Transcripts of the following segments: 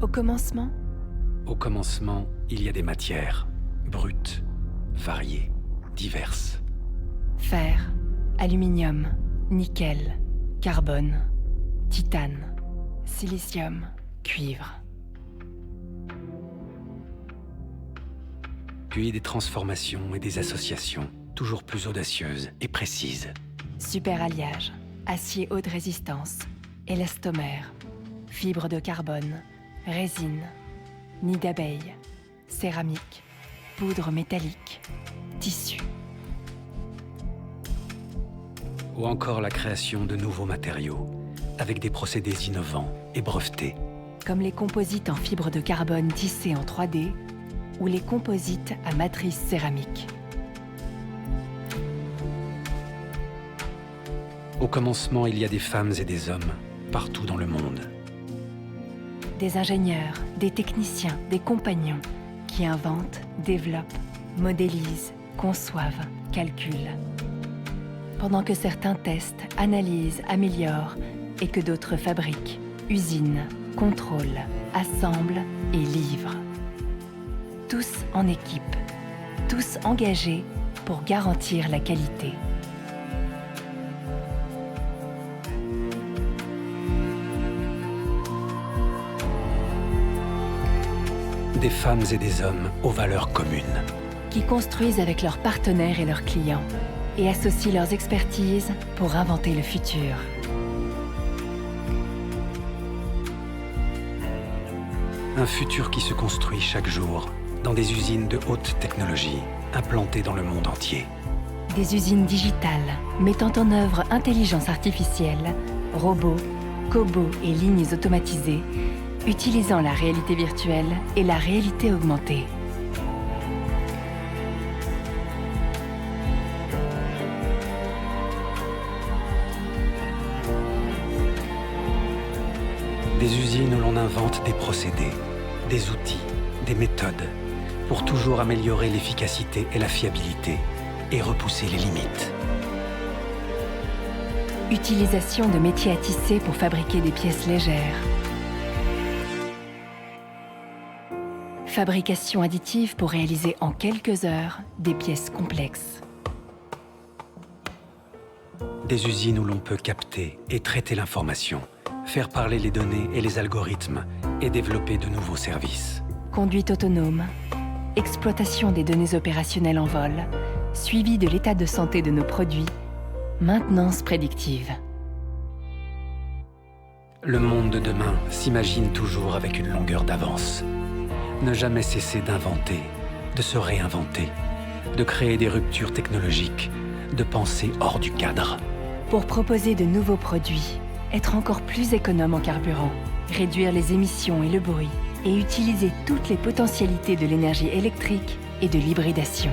Au commencement, Au commencement, il y a des matières, brutes, variées, diverses. fer, aluminium, nickel, carbone, titane, silicium, cuivre. Puis des transformations et des associations toujours plus audacieuses et précises. Superalliage, acier haute résistance, élastomère, fibre de carbone, résine, nid d'abeille, céramique, poudre métallique, tissu. Ou encore la création de nouveaux matériaux, avec des procédés innovants et brevetés. Comme les composites en fibre de carbone tissés en 3D ou les composites à matrice céramique. Au commencement, il y a des femmes et des hommes, partout dans le monde. Des ingénieurs, des techniciens, des compagnons qui inventent, développent, modélisent, conçoivent, calculent. Pendant que certains testent, analysent, améliorent et que d'autres fabriquent, usinent, contrôlent, assemblent et livrent. Tous en équipe, tous engagés pour garantir la qualité. Des femmes et des hommes aux valeurs communes. Qui construisent avec leurs partenaires et leurs clients et associent leurs expertises pour inventer le futur. Un futur qui se construit chaque jour dans des usines de haute technologie implantées dans le monde entier. Des usines digitales mettant en œuvre intelligence artificielle, robots, cobots et lignes automatisées, utilisant la réalité virtuelle et la réalité augmentée. Des usines où l'on invente des procédés, des outils, des méthodes, pour toujours améliorer l'efficacité et la fiabilité, et repousser les limites. Utilisation de métiers à tisser pour fabriquer des pièces légères. Fabrication additive pour réaliser en quelques heures des pièces complexes. Des usines où l'on peut capter et traiter l'information, faire parler les données et les algorithmes et développer de nouveaux services. Conduite autonome, exploitation des données opérationnelles en vol, suivi de l'état de santé de nos produits, maintenance prédictive. Le monde de demain s'imagine toujours avec une longueur d'avance. Ne jamais cesser d'inventer, de se réinventer, de créer des ruptures technologiques, de penser hors du cadre. Pour proposer de nouveaux produits, être encore plus économe en carburant, réduire les émissions et le bruit, et utiliser toutes les potentialités de l'énergie électrique et de l'hybridation.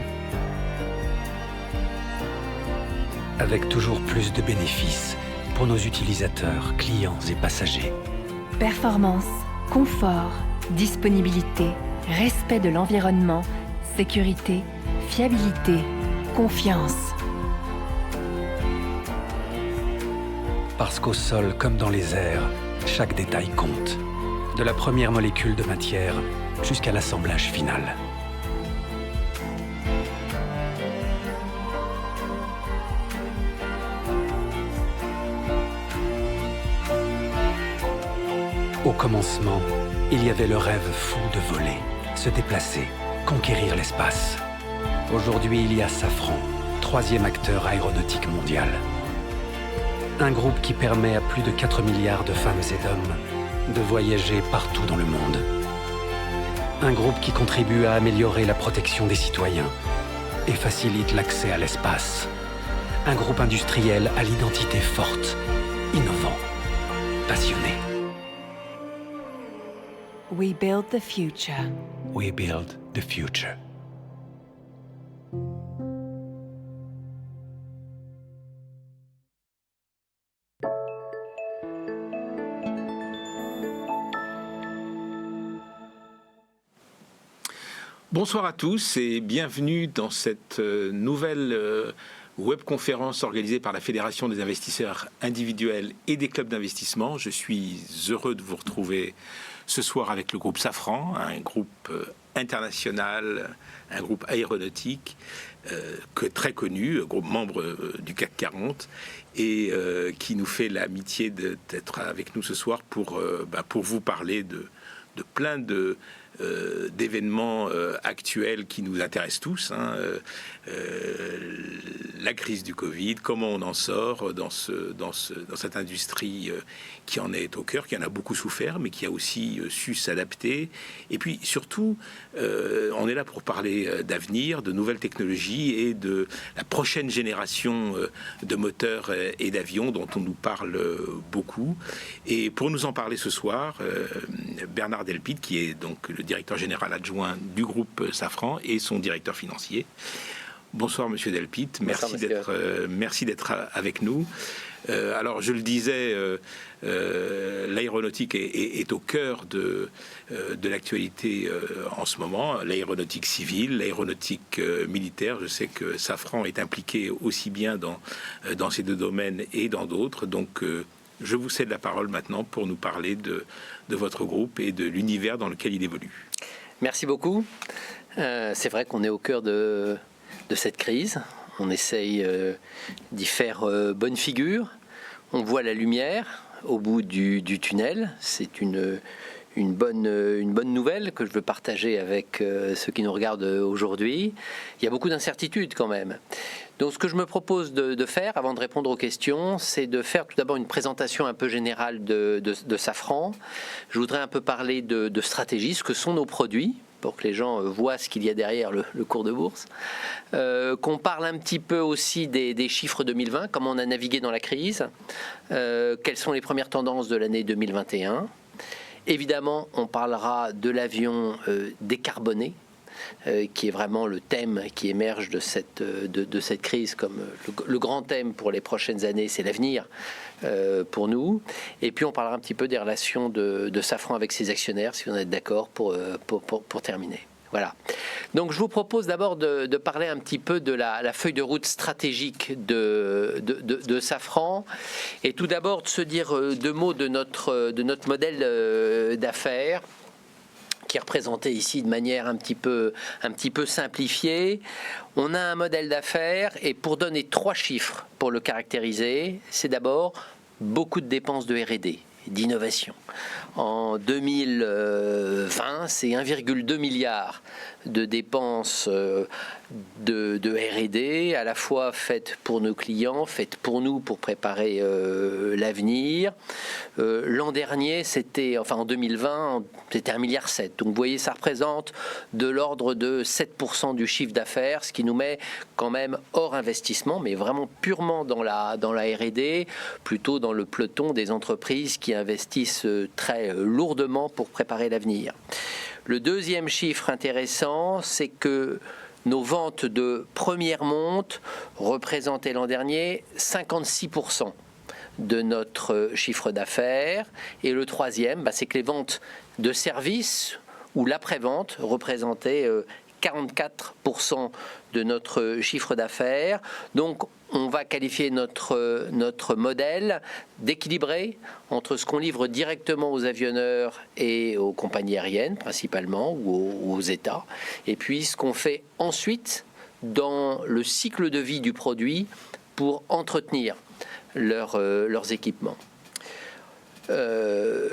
Avec toujours plus de bénéfices pour nos utilisateurs, clients et passagers. Performance, confort, disponibilité, respect de l'environnement, sécurité, fiabilité, confiance. Parce qu'au sol comme dans les airs, chaque détail compte. De la première molécule de matière jusqu'à l'assemblage final. Au commencement, il y avait le rêve fou de voler, se déplacer, conquérir l'espace. Aujourd'hui, il y a Safran, 3e acteur aéronautique mondial. Un groupe qui permet à plus de 4 milliards de femmes et d'hommes de voyager partout dans le monde. Un groupe qui contribue à améliorer la protection des citoyens et facilite l'accès à l'espace. Un groupe industriel à l'identité forte, innovant, passionné. We build the future. We build the future. Bonsoir à tous et bienvenue dans cette nouvelle webconférence organisée par la Fédération des investisseurs individuels et des clubs d'investissement. Je suis heureux de vous retrouver ce soir avec le groupe Safran, un groupe international, un groupe aéronautique très connu, groupe membre du CAC 40, et qui nous fait l'amitié d'être avec nous ce soir pour vous parler de plein d'événements actuels qui nous intéressent tous, la crise du Covid, comment on en sort dans cette industrie qui en est au cœur, qui en a beaucoup souffert, mais qui a aussi su s'adapter. Et puis surtout, on est là pour parler d'avenir, de nouvelles technologies et de la prochaine génération de moteurs et d'avions dont on nous parle beaucoup. Et pour nous en parler ce soir, Bernard Delpit, qui est donc le directeur général adjoint du groupe Safran et son directeur financier. Bonsoir Monsieur Delpit, merci d'être avec nous. Alors je le disais, l'aéronautique est au cœur de l'actualité en ce moment, l'aéronautique civile, l'aéronautique militaire. Je sais que Safran est impliqué aussi bien dans ces deux domaines et dans d'autres, donc je vous cède la parole maintenant pour nous parler de votre groupe et de l'univers dans lequel il évolue. Merci beaucoup. C'est vrai qu'on est au cœur de cette crise. On essaye d'y faire bonne figure. On voit la lumière au bout du tunnel. C'est une bonne nouvelle que je veux partager avec ceux qui nous regardent aujourd'hui. Il y a beaucoup d'incertitudes quand même. Donc ce que je me propose de faire, avant de répondre aux questions, c'est de faire tout d'abord une présentation un peu générale de Safran. Je voudrais un peu parler de stratégie, ce que sont nos produits, pour que les gens voient ce qu'il y a derrière le cours de bourse. Qu'on parle un petit peu aussi des chiffres 2020, comment on a navigué dans la crise, quelles sont les premières tendances de l'année 2021. Évidemment, on parlera de l'avion décarboné, qui est vraiment le thème qui émerge de cette crise comme le grand thème pour les prochaines années, c'est l'avenir pour nous. Et puis on parlera un petit peu des relations de Safran avec ses actionnaires, si vous en êtes d'accord, pour terminer. Voilà. Donc je vous propose d'abord de parler un petit peu de la feuille de route stratégique de Safran, et tout d'abord de se dire deux mots de notre modèle d'affaires, qui est représenté ici de manière un petit peu simplifiée. On a un modèle d'affaires, et pour donner 3 chiffres pour le caractériser, c'est d'abord beaucoup de dépenses de R&D, d'innovation. En 2020, c'est 1,2 milliard de dépenses de R&D, à la fois faites pour nos clients, faites pour nous pour préparer l'avenir. L'an dernier, en 2020, c'était 1,7 milliard. Donc vous voyez, ça représente de l'ordre de 7% du chiffre d'affaires, ce qui nous met quand même hors investissement, mais vraiment purement dans la R&D, plutôt dans le peloton des entreprises qui investissent très lourdement pour préparer l'avenir. Le deuxième chiffre intéressant, c'est que nos ventes de première monte représentaient l'an dernier 56% de notre chiffre d'affaires. Et le troisième, c'est que les ventes de services ou l'après-vente représentaient 44% de notre chiffre d'affaires. Donc on va qualifier notre modèle d'équilibré entre ce qu'on livre directement aux avionneurs et aux compagnies aériennes principalement, ou aux États, et puis ce qu'on fait ensuite dans le cycle de vie du produit pour entretenir leurs équipements. La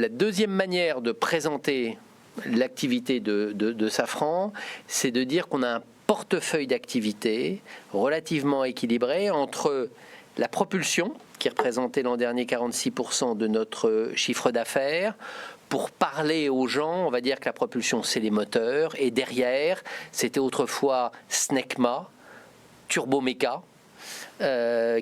deuxième manière de présenter l'activité de Safran, c'est de dire qu'on a un portefeuille d'activités relativement équilibré entre la propulsion, qui représentait l'an dernier 46% de notre chiffre d'affaires. Pour parler aux gens, on va dire que la propulsion, c'est les moteurs, et derrière, c'était autrefois Snecma, Turbomeca,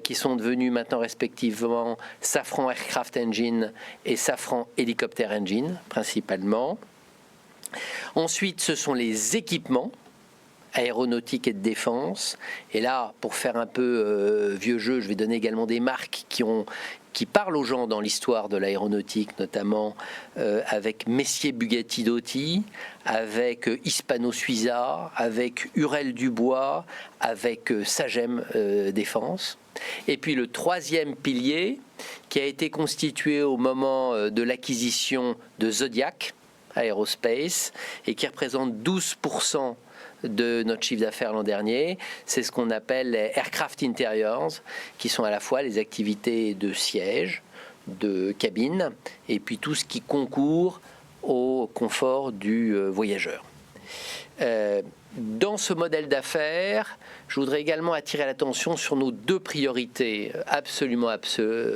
qui sont devenus maintenant respectivement Safran Aircraft Engine et Safran Helicopter Engine, principalement. Ensuite, ce sont les équipements, aéronautique et de défense. Et là, pour faire un peu vieux jeu, je vais donner également des marques qui parlent aux gens dans l'histoire de l'aéronautique, notamment avec Messier Bugatti Dotti, avec Hispano-Suiza, avec Hurel Dubois, avec Sagem Défense. Et puis le troisième pilier, qui a été constitué au moment de l'acquisition de Zodiac Aerospace et qui représente 12% de notre chiffre d'affaires l'an dernier, c'est ce qu'on appelle les Aircraft Interiors, qui sont à la fois les activités de siège, de cabine, et puis tout ce qui concourt au confort du voyageur. Dans ce modèle d'affaires, je voudrais également attirer l'attention sur nos deux priorités absolument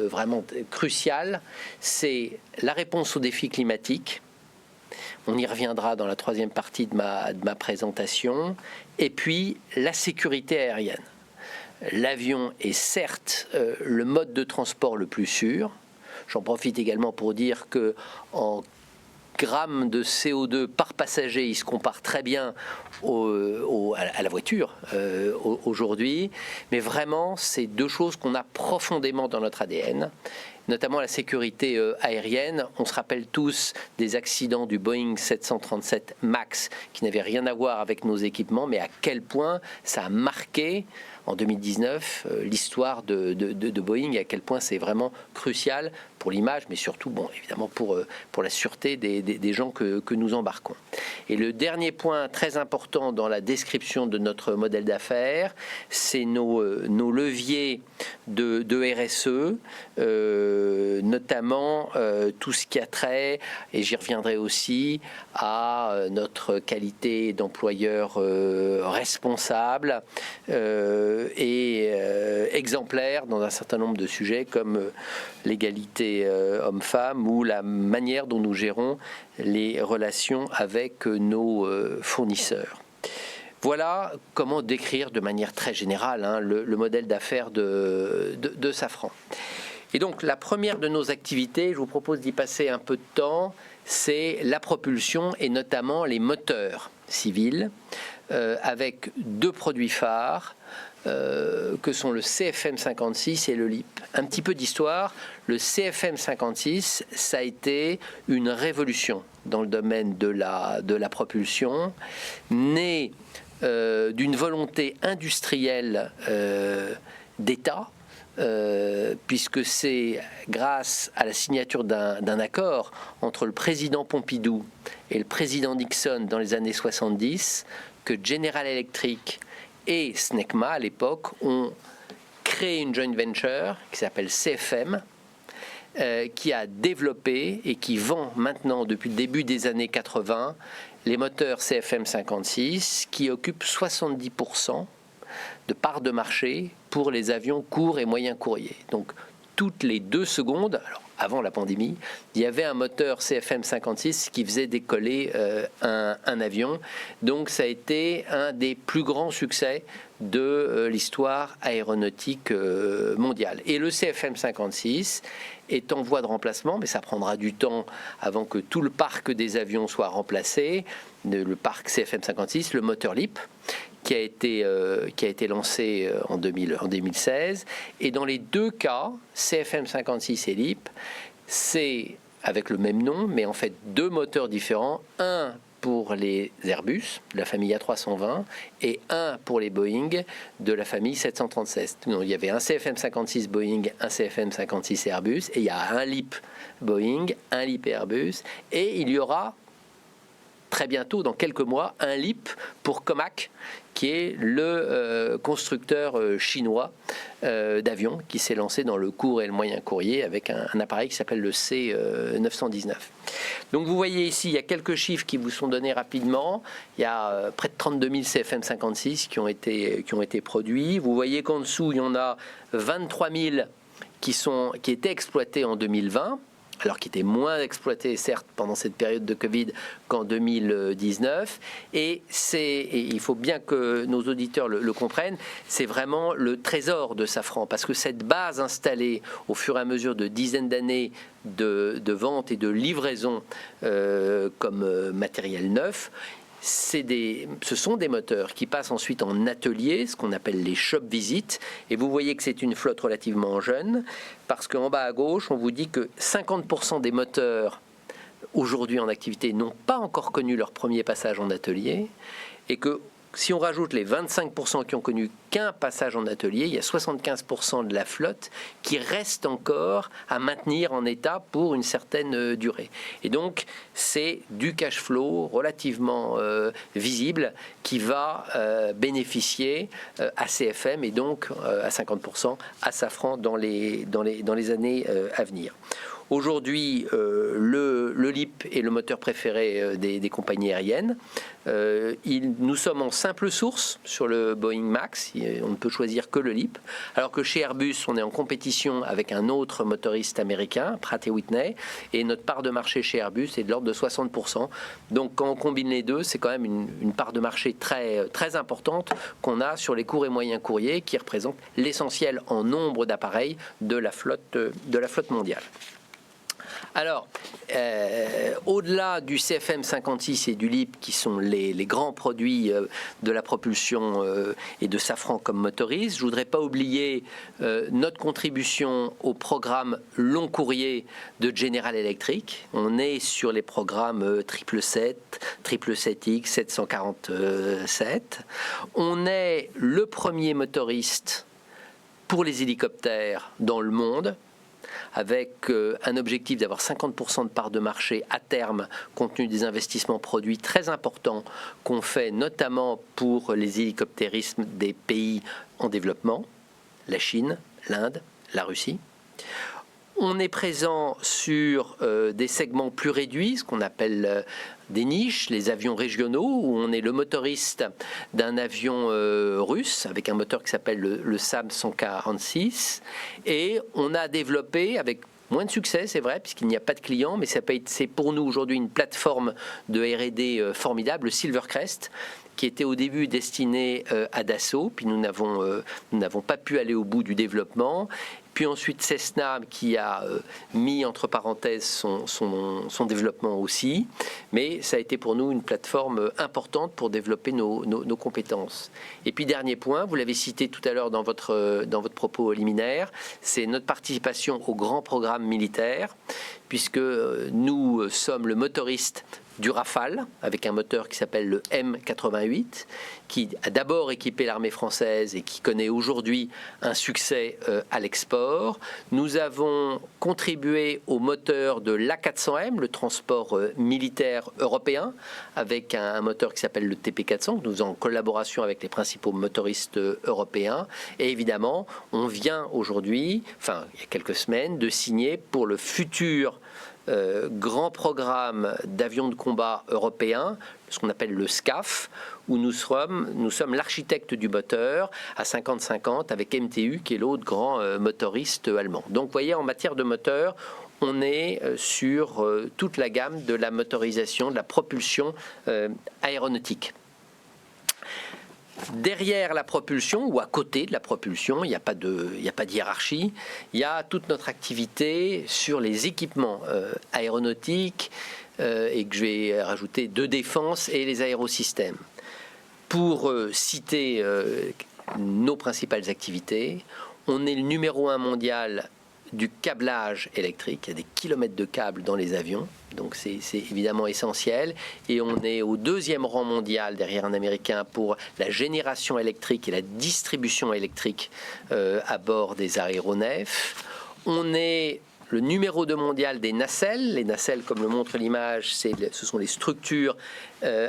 vraiment cruciales. C'est la réponse aux défis climatiques. On y reviendra dans la troisième partie de ma présentation. Et puis, la sécurité aérienne. L'avion est certes le mode de transport le plus sûr. J'en profite également pour dire que en grammes de CO2 par passager, il se compare très bien à la voiture aujourd'hui. Mais vraiment, c'est deux choses qu'on a profondément dans notre ADN, notamment la sécurité aérienne. On se rappelle tous des accidents du Boeing 737 MAX qui n'avaient rien à voir avec nos équipements, mais à quel point ça a marqué en 2019 l'histoire de Boeing, à quel point c'est vraiment crucial pour l'image, mais surtout, bon, évidemment, pour la sûreté des gens que nous embarquons. Et le dernier point très important dans la description de notre modèle d'affaires, c'est nos leviers de RSE, notamment tout ce qui a trait, et j'y reviendrai aussi, à notre qualité d'employeur responsable et exemplaire dans un certain nombre de sujets comme l'égalité homme-femme ou la manière dont nous gérons les relations avec nos fournisseurs. Voilà comment décrire de manière très générale le modèle d'affaires de Safran. Et donc la première de nos activités, je vous propose d'y passer un peu de temps, c'est la propulsion et notamment les moteurs civils avec deux produits phares que sont le CFM56 et le LEAP. Un petit peu d'histoire, le CFM56, ça a été une révolution dans le domaine de la propulsion, né d'une volonté industrielle d'État, puisque c'est grâce à la signature d'un accord entre le président Pompidou et le président Nixon dans les années 70 que General Electric et Snecma, à l'époque, ont créé une joint venture qui s'appelle CFM, qui a développé et qui vend maintenant, depuis le début des années 80, les moteurs CFM56, qui occupent 70% de part de marché pour les avions courts et moyens courriers. Donc, toutes les 2 secondes, alors avant la pandémie, il y avait un moteur CFM56 qui faisait décoller un avion. Donc ça a été un des plus grands succès de l'histoire aéronautique mondiale. Et le CFM56 est en voie de remplacement, mais ça prendra du temps avant que tout le parc des avions soit remplacé. Le parc CFM56, le moteur LEAP, qui a été lancé en 2016. Et dans les deux cas, CFM56 et LEAP, c'est avec le même nom, mais en fait deux moteurs différents. Un pour les Airbus de la famille A320 et un pour les Boeing de la famille 737. Donc, il y avait un CFM56 Boeing, un CFM56 Airbus, et il y a un LEAP Boeing, un LEAP Airbus, et il y aura très bientôt, dans quelques mois, un LEAP pour Comac, qui est le constructeur chinois d'avions qui s'est lancé dans le court et le moyen courrier avec un appareil qui s'appelle le C919. Donc vous voyez ici, il y a quelques chiffres qui vous sont donnés rapidement. Il y a près de 32 000 CFM56 qui ont été produits. Vous voyez qu'en dessous, il y en a 23 000 qui étaient exploités en 2020. Alors qui était moins exploité, certes, pendant cette période de Covid qu'en 2019. Et il faut bien que nos auditeurs le comprennent, c'est vraiment le trésor de Safran, parce que cette base installée au fur et à mesure de dizaines d'années de vente et de livraison comme matériel neuf, ce sont des moteurs qui passent ensuite en atelier, ce qu'on appelle les shop visits, et vous voyez que c'est une flotte relativement jeune, parce qu'en bas à gauche, on vous dit que 50% des moteurs aujourd'hui en activité n'ont pas encore connu leur premier passage en atelier, et que si on rajoute les 25% qui ont connu qu'un passage en atelier, il y a 75% de la flotte qui reste encore à maintenir en état pour une certaine durée. Et donc, c'est du cash flow relativement visible qui va bénéficier à CFM et donc à 50% à Safran dans les années à venir. Aujourd'hui, le LEAP est le moteur préféré des compagnies aériennes. Nous sommes en simple source sur le Boeing Max. On ne peut choisir que le LEAP. Alors que chez Airbus, on est en compétition avec un autre motoriste américain, Pratt & Whitney. Et notre part de marché chez Airbus est de l'ordre de 60%. Donc quand on combine les deux, c'est quand même une part de marché très, très importante qu'on a sur les courts et moyens courriers qui représentent l'essentiel en nombre d'appareils de la flotte mondiale. Alors, au-delà du CFM56 et du LEAP, qui sont les grands produits de la propulsion et de Safran comme motoriste, je ne voudrais pas oublier notre contribution au programme long courrier de General Electric. On est sur les programmes 777, 777X, 747. On est le premier motoriste pour les hélicoptères dans le monde, avec un objectif d'avoir 50% de part de marché à terme, compte tenu des investissements produits très importants qu'on fait notamment pour les hélicoptérismes des pays en développement, la Chine, l'Inde, la Russie. On est présent sur des segments plus réduits, ce qu'on appelle des niches, les avions régionaux, où on est le motoriste d'un avion russe avec un moteur qui s'appelle le SAM-146. Et on a développé, avec moins de succès, c'est vrai, puisqu'il n'y a pas de clients, mais c'est pour nous aujourd'hui une plateforme de R&D formidable, le Silvercrest, qui était au début destiné à Dassault, puis nous n'avons pas pu aller au bout du développement. Puis ensuite Cessna qui a mis entre parenthèses son développement aussi. Mais ça a été pour nous une plateforme importante pour développer nos compétences. Et puis dernier point, vous l'avez cité tout à l'heure dans votre propos liminaire, c'est notre participation au grand programme militaire, puisque nous sommes le motoriste du Rafale, avec un moteur qui s'appelle le M88, qui a d'abord équipé l'armée française et qui connaît aujourd'hui un succès à l'export. Nous avons contribué au moteur de l'A400M, le transport militaire européen, avec un moteur qui s'appelle le TP400, nous en collaboration avec les principaux motoristes européens. Et évidemment, on vient aujourd'hui, enfin il y a quelques semaines, de signer pour le futur grand programme d'avions de combat européens, ce qu'on appelle le SCAF, où nous sommes l'architecte du moteur à 50-50 avec MTU, qui est l'autre grand motoriste allemand. Donc vous voyez, en matière de moteur, on est sur toute la gamme de la motorisation, de la propulsion aéronautique. Derrière la propulsion, ou à côté de la propulsion, il n'y a pas de hiérarchie, il y a toute notre activité sur les équipements aéronautiques et que je vais rajouter de défense et les aérosystèmes. Pour citer nos principales activités, on est le numéro 1 mondial du câblage électrique. Il y a des kilomètres de câbles dans les avions, donc c'est évidemment essentiel. Et on est au 2e rang mondial derrière un Américain pour la génération électrique et la distribution électrique à bord des aéronefs. On est le numéro 2 mondial des nacelles. Les nacelles, comme le montre l'image, ce sont les structures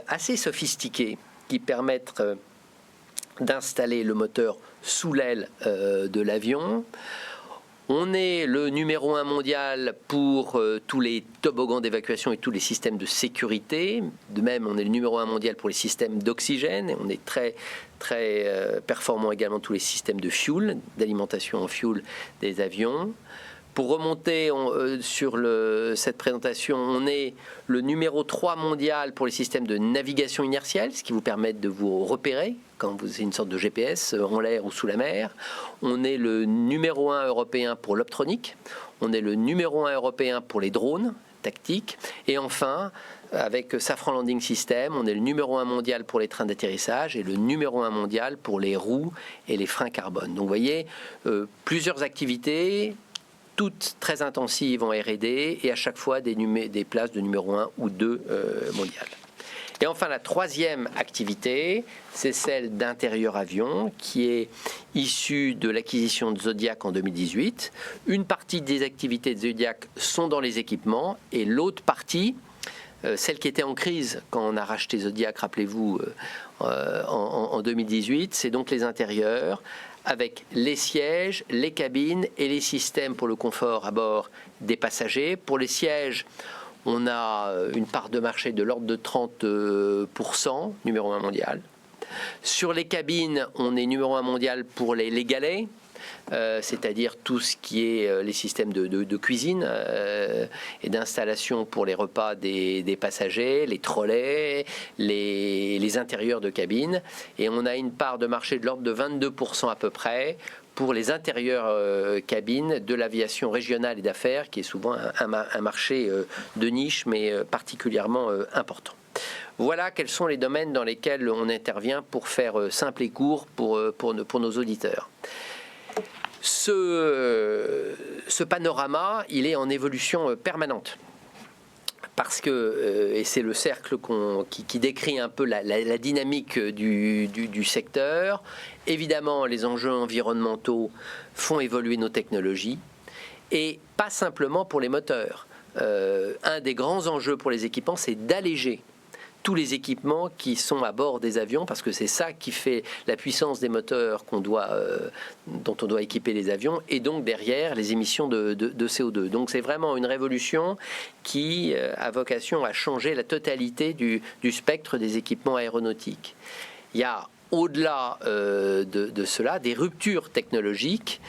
assez sophistiquées qui permettent d'installer le moteur sous l'aile de l'avion. On est le numéro 1 mondial pour tous les toboggans d'évacuation et tous les systèmes de sécurité. De même, on est le numéro 1 mondial pour les systèmes d'oxygène. Et on est très, très performant également tous les systèmes de fuel, d'alimentation en fuel des avions. Pour remonter sur cette présentation, on est le numéro 3 mondial pour les systèmes de navigation inertielle, ce qui vous permet de vous repérer quand vous avez une sorte de GPS en l'air ou sous la mer. On est le numéro 1 européen pour l'optronique. On est le numéro 1 européen pour les drones tactiques. Et enfin, avec Safran Landing System, on est le numéro 1 mondial pour les trains d'atterrissage et le numéro 1 mondial pour les roues et les freins carbone. Donc vous voyez, plusieurs activités, toutes très intensives en R&D et à chaque fois des places de numéro 1 ou 2 mondiales. Et enfin, la troisième activité, c'est celle d'intérieur avion, qui est issue de l'acquisition de Zodiac en 2018. Une partie des activités de Zodiac sont dans les équipements, et l'autre partie, celle qui était en crise quand on a racheté Zodiac, rappelez-vous, en 2018, c'est donc les intérieurs, avec les sièges, les cabines et les systèmes pour le confort à bord des passagers. Pour les sièges, on a une part de marché de l'ordre de 30%, numéro 1 mondial. Sur les cabines, on est numéro 1 mondial pour les galets, c'est-à-dire tout ce qui est les systèmes de cuisine et d'installation pour les repas des passagers, les trolleys, les intérieurs de cabine. Et on a une part de marché de l'ordre de 22% à peu près pour les intérieurs cabines de l'aviation régionale et d'affaires, qui est souvent un marché de niche, mais particulièrement important. Voilà quels sont les domaines dans lesquels on intervient pour faire simple et court pour nos auditeurs. Ce panorama, il est en évolution permanente. Parce que, et c'est le cercle qui décrit un peu la dynamique du secteur, évidemment les enjeux environnementaux font évoluer nos technologies, et pas simplement pour les moteurs. Un des grands enjeux pour les équipements, c'est d'alléger tous les équipements qui sont à bord des avions, parce que c'est ça qui fait la puissance des moteurs dont on doit équiper les avions, et donc derrière les émissions de CO2. Donc c'est vraiment une révolution qui a vocation à changer la totalité du spectre des équipements aéronautiques. Il y a au-delà de cela des ruptures technologiques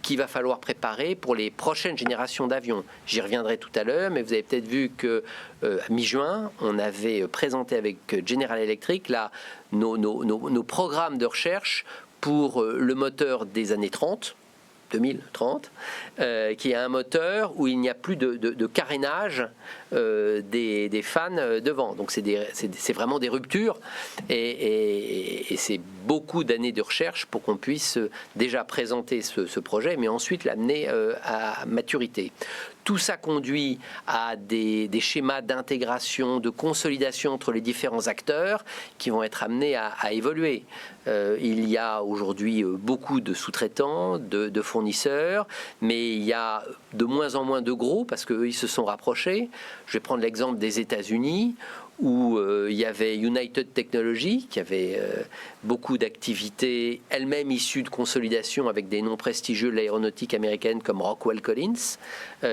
qu'il va falloir préparer pour les prochaines générations d'avions. J'y reviendrai tout à l'heure, mais vous avez peut-être vu que à mi-juin, on avait présenté avec General Electric nos programmes de recherche pour le moteur des années 2030, qui est un moteur où il n'y a plus de carénage des fans devant. Donc c'est vraiment des ruptures et c'est beaucoup d'années de recherche pour qu'on puisse déjà présenter ce projet, mais ensuite l'amener à maturité. Tout ça conduit à des schémas d'intégration, de consolidation entre les différents acteurs qui vont être amenés à évoluer. Il y a aujourd'hui beaucoup de sous-traitants, de fournisseurs, mais il y a de moins en moins de gros parce qu'eux, ils se sont rapprochés. Je vais prendre l'exemple des États-Unis, où il y avait United Technologies, qui avait beaucoup d'activités, elles-mêmes issues de consolidation avec des noms prestigieux de l'aéronautique américaine comme Rockwell Collins,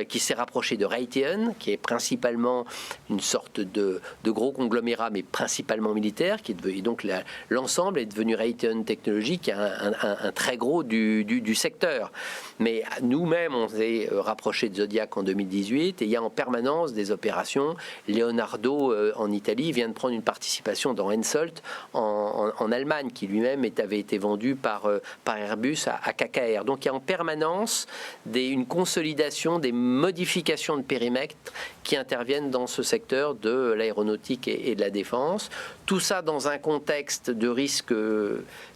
qui s'est rapproché de Raytheon, qui est principalement une sorte de gros conglomérat, mais principalement militaire, qui est devenu, donc l'ensemble est devenu Raytheon Technologies, qui est un très gros du secteur. Mais nous-mêmes, on s'est rapproché de Zodiac en 2018, et il y a en permanence des opérations. Leonardo, en Italie, vient de prendre une participation dans Hensoldt en Allemagne, qui lui-même avait été vendu par Airbus à KKR. Donc il y a en permanence une consolidation, des modifications de périmètre qui interviennent dans ce secteur de l'aéronautique et de la défense. Tout ça dans un contexte de risque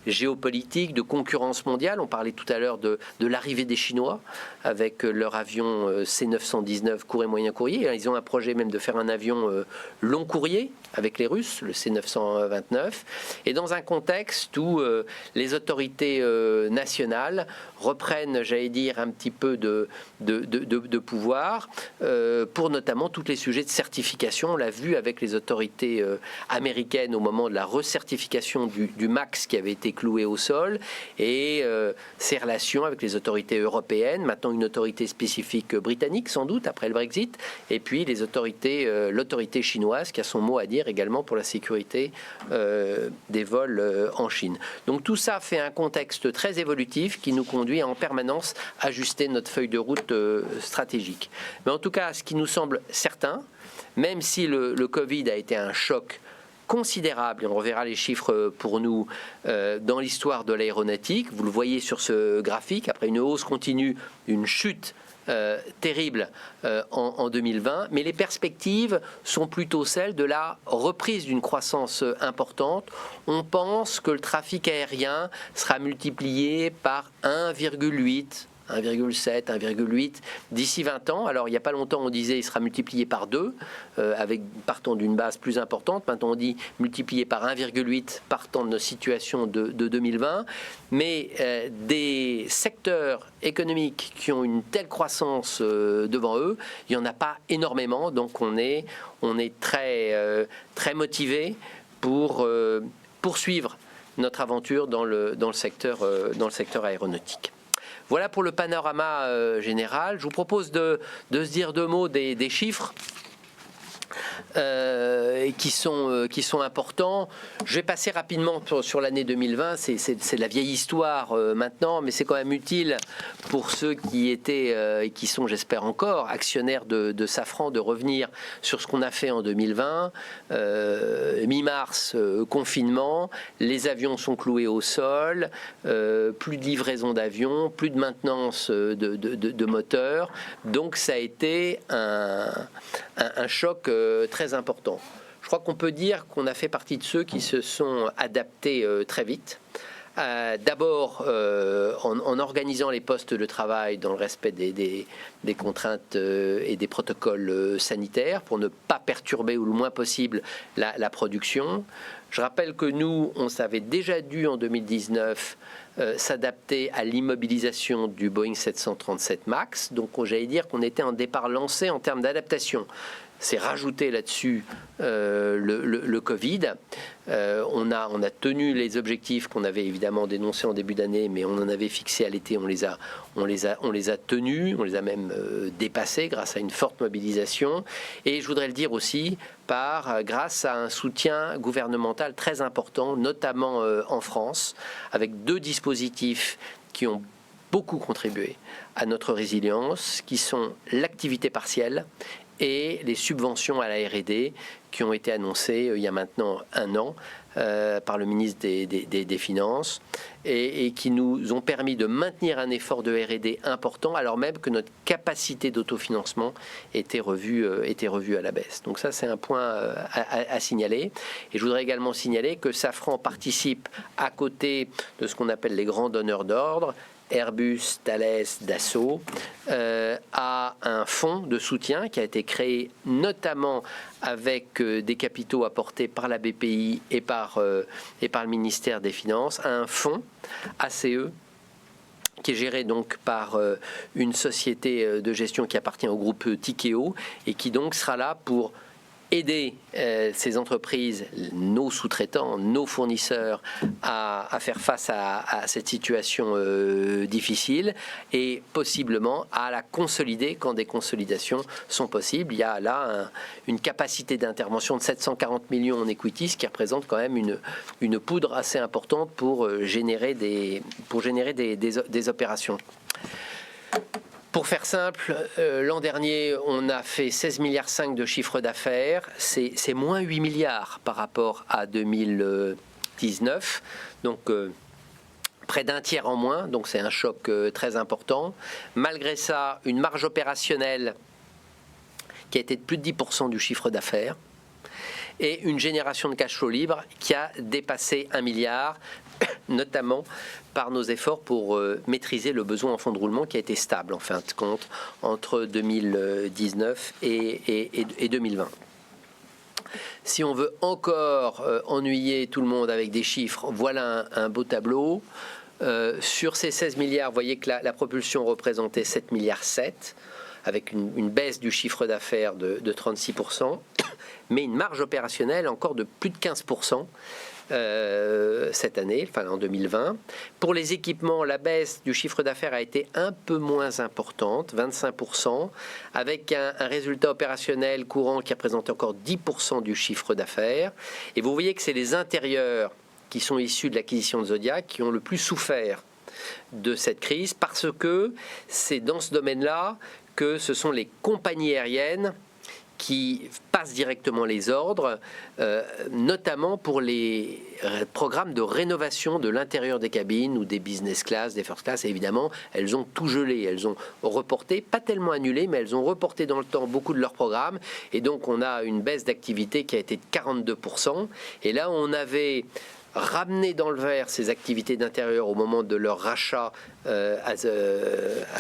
géopolitique, de concurrence mondiale. On parlait tout à l'heure de l'arrivée des Chinois avec leur avion C919 court et moyen courrier. Ils ont un projet même de faire un avion long courrier avec les Russes, le C929. Et dans un contexte où les autorités nationales reprennent, j'allais dire, un petit peu de pouvoir pour notamment tous les sujets de certification. On l'a vu avec les autorités américaines au moment de la recertification du MAX qui avait été cloué au sol, et ses relations avec les autorités européennes, maintenant une autorité spécifique britannique sans doute après le Brexit, et puis l'autorité chinoise qui a son mot à dire également pour la sécurité des vols en Chine. Donc tout ça fait un contexte très évolutif qui nous conduit à en permanence ajuster notre feuille de route stratégique. Mais en tout cas, ce qui nous semble certain, même si le Covid a été un choc considérable, et on reverra les chiffres pour nous dans l'histoire de l'aéronautique, vous le voyez sur ce graphique, après une hausse continue, une chute terrible en 2020, mais les perspectives sont plutôt celles de la reprise d'une croissance importante. On pense que le trafic aérien sera multiplié par 1,8, 1,7, 1,8 d'ici 20 ans. Alors il n'y a pas longtemps on disait il sera multiplié par 2 partant d'une base plus importante. Maintenant on dit multiplié par 1,8 partant de nos situations de 2020. Mais des secteurs économiques qui ont une telle croissance devant eux, il n'y en a pas énormément. Donc on est très motivé pour poursuivre notre aventure dans le secteur aéronautique. Voilà pour le panorama général. Je vous propose de se dire deux mots des chiffres qui sont importants. Je vais passer rapidement sur l'année 2020. C'est la vieille histoire maintenant, mais c'est quand même utile pour ceux qui étaient et qui sont, j'espère encore, actionnaires de Safran, de revenir sur ce qu'on a fait en 2020. Mi-mars, confinement, les avions sont cloués au sol, plus de livraison d'avions, plus de maintenance de moteurs. Donc ça a été un choc très important. Je crois qu'on peut dire qu'on a fait partie de ceux qui se sont adaptés très vite. D'abord en organisant les postes de travail dans le respect des contraintes et des protocoles sanitaires pour ne pas perturber ou le moins possible la production. Je rappelle que nous, on s'avait déjà dû en 2019 s'adapter à l'immobilisation du Boeing 737 MAX. Donc j'allais dire qu'on était en départ lancé en termes d'adaptation. C'est rajouté là-dessus le Covid. On a tenu les objectifs qu'on avait évidemment dénoncés en début d'année, mais on en avait fixé à l'été. On les a tenus, on les a même dépassés grâce à une forte mobilisation. Et je voudrais le dire aussi grâce à un soutien gouvernemental très important, notamment en France, avec 2 dispositifs qui ont beaucoup contribué à notre résilience, qui sont l'activité partielle et les subventions à la R&D qui ont été annoncées il y a maintenant 1 an par le ministre des Finances et qui nous ont permis de maintenir un effort de R&D important alors même que notre capacité d'autofinancement était revue à la baisse. Donc ça c'est un point à signaler. Et je voudrais également signaler que Safran participe à côté de ce qu'on appelle les grands donneurs d'ordre, Airbus, Thales, Dassault, a un fonds de soutien qui a été créé notamment avec des capitaux apportés par la BPI et par le ministère des Finances, un fonds ACE qui est géré donc par une société de gestion qui appartient au groupe Tikeo et qui donc sera là pour aider ces entreprises, nos sous-traitants, nos fournisseurs à faire face à cette situation difficile et possiblement à la consolider quand des consolidations sont possibles. Il y a là une capacité d'intervention de 740 millions en equity, ce qui représente quand même une poudre assez importante pour générer des opérations. Pour faire simple, l'an dernier, on a fait 16,5 milliards de chiffre d'affaires. C'est moins 8 milliards par rapport à 2019. Donc, près d'un tiers en moins. Donc, c'est un choc très important. Malgré ça, une marge opérationnelle qui a été de plus de 10% du chiffre d'affaires. Et une génération de cash flow libre qui a dépassé 1 milliard, notamment par nos efforts pour maîtriser le besoin en fonds de roulement qui a été stable en fin de compte entre 2019 et 2020. Si on veut encore ennuyer tout le monde avec des chiffres, voilà un beau tableau. Sur ces 16 milliards, vous voyez que la propulsion représentait 7,7 milliards, avec une baisse du chiffre d'affaires de 36%, mais une marge opérationnelle encore de plus de 15%. Cette année, enfin en 2020. Pour les équipements, la baisse du chiffre d'affaires a été un peu moins importante, 25%, avec un résultat opérationnel courant qui représente encore 10% du chiffre d'affaires. Et vous voyez que c'est les intérieurs qui sont issus de l'acquisition de Zodiac qui ont le plus souffert de cette crise, parce que c'est dans ce domaine-là que ce sont les compagnies aériennes qui passent directement les ordres, notamment pour les programmes de rénovation de l'intérieur des cabines ou des business class, des first class. Et évidemment, elles ont tout gelé, elles ont reporté, pas tellement annulé, mais elles ont reporté dans le temps beaucoup de leurs programmes. Et donc, on a une baisse d'activité qui a été de 42%. Et là, on avait ramener dans le vert ces activités d'intérieur au moment de leur rachat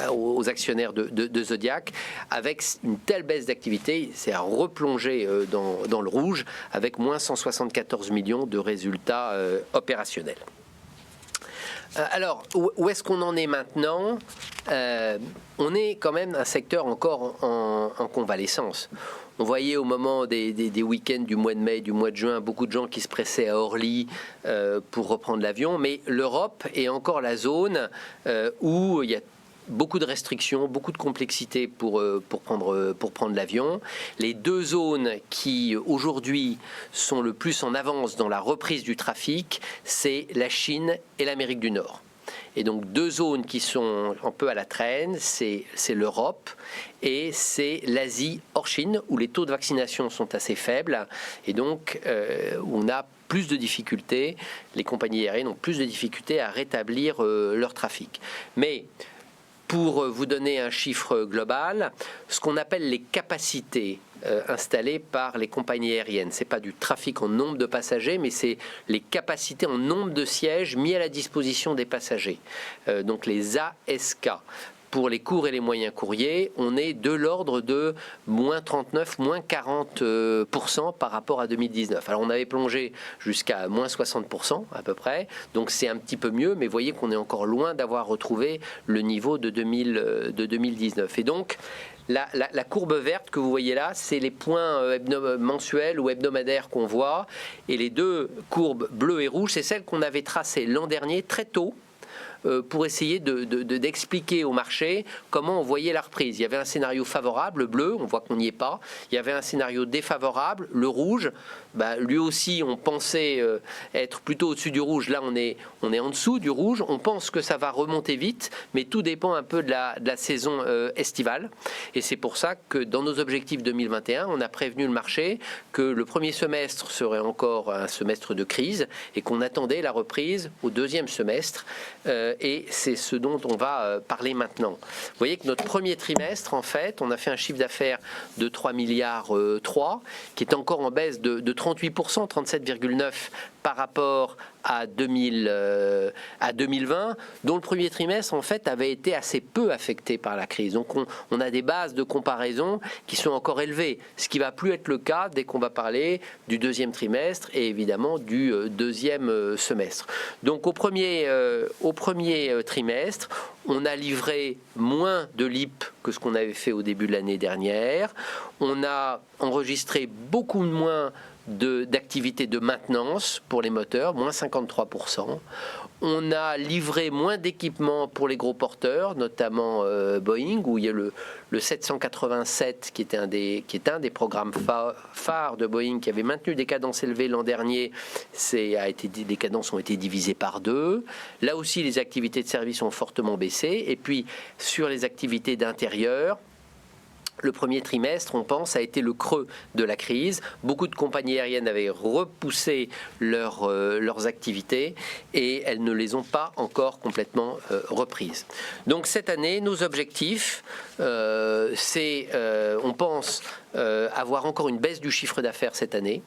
aux actionnaires de Zodiac, avec une telle baisse d'activité, c'est à replonger dans le rouge, avec moins 174 millions de résultats opérationnels. Alors, où est-ce qu'on en est maintenant ? On est quand même un secteur encore en convalescence. On voyait au moment des week-ends du mois de mai, du mois de juin, beaucoup de gens qui se pressaient à Orly pour reprendre l'avion. Mais l'Europe est encore la zone où il y a beaucoup de restrictions, beaucoup de complexité pour prendre l'avion. Les deux zones qui aujourd'hui sont le plus en avance dans la reprise du trafic, c'est la Chine et l'Amérique du Nord. Et donc deux zones qui sont un peu à la traîne, c'est l'Europe et c'est l'Asie hors Chine, où les taux de vaccination sont assez faibles et donc on a plus de difficultés, les compagnies aériennes ont plus de difficultés à rétablir leur trafic. Mais pour vous donner un chiffre global, ce qu'on appelle les capacités installées par les compagnies aériennes, c'est pas du trafic en nombre de passagers, mais c'est les capacités en nombre de sièges mis à la disposition des passagers. Donc les ASK. Pour les courts et les moyens courriers, on est de l'ordre de moins 39, moins 40% par rapport à 2019. Alors on avait plongé jusqu'à moins 60% à peu près, donc c'est un petit peu mieux, mais vous voyez qu'on est encore loin d'avoir retrouvé le niveau de 2019. Et donc, la courbe verte que vous voyez là, c'est les points mensuels ou hebdomadaires qu'on voit, et les deux courbes bleues et rouges, c'est celles qu'on avait tracées l'an dernier très tôt, pour essayer d'expliquer au marché comment on voyait la reprise. Il y avait un scénario favorable, le bleu, on voit qu'on n'y est pas. Il y avait un scénario défavorable, le rouge. Lui aussi, on pensait être plutôt au-dessus du rouge. Là, on est en dessous du rouge. On pense que ça va remonter vite, mais tout dépend un peu de la saison estivale. Et c'est pour ça que dans nos objectifs 2021, on a prévenu le marché que le premier semestre serait encore un semestre de crise et qu'on attendait la reprise au deuxième semestre. Et c'est ce dont on va parler maintenant. Vous voyez que notre premier trimestre, en fait, on a fait un chiffre d'affaires de 3,3 milliards, qui est encore en baisse de 38%, 37,9% par rapport à 2020, dont le premier trimestre, en fait, avait été assez peu affecté par la crise. Donc, on a des bases de comparaison qui sont encore élevées, ce qui ne va plus être le cas dès qu'on va parler du deuxième trimestre et évidemment du deuxième semestre. Donc, au premier trimestre, on a livré moins de LIP que ce qu'on avait fait au début de l'année dernière. On a enregistré beaucoup moins d'activité de maintenance pour les moteurs, moins 53%. On a livré moins d'équipements pour les gros porteurs, notamment Boeing, où il y a le 787 qui est un des programmes phares de Boeing, qui avait maintenu des cadences élevées l'an dernier. Les cadences ont été divisées par 2. Là aussi, les activités de service ont fortement baissé. Et puis, sur les activités d'intérieur, le premier trimestre, on pense, a été le creux de la crise. Beaucoup de compagnies aériennes avaient repoussé leurs activités et elles ne les ont pas encore complètement reprises. Donc cette année, nos objectifs, c'est, on pense, avoir encore une baisse du chiffre d'affaires cette année.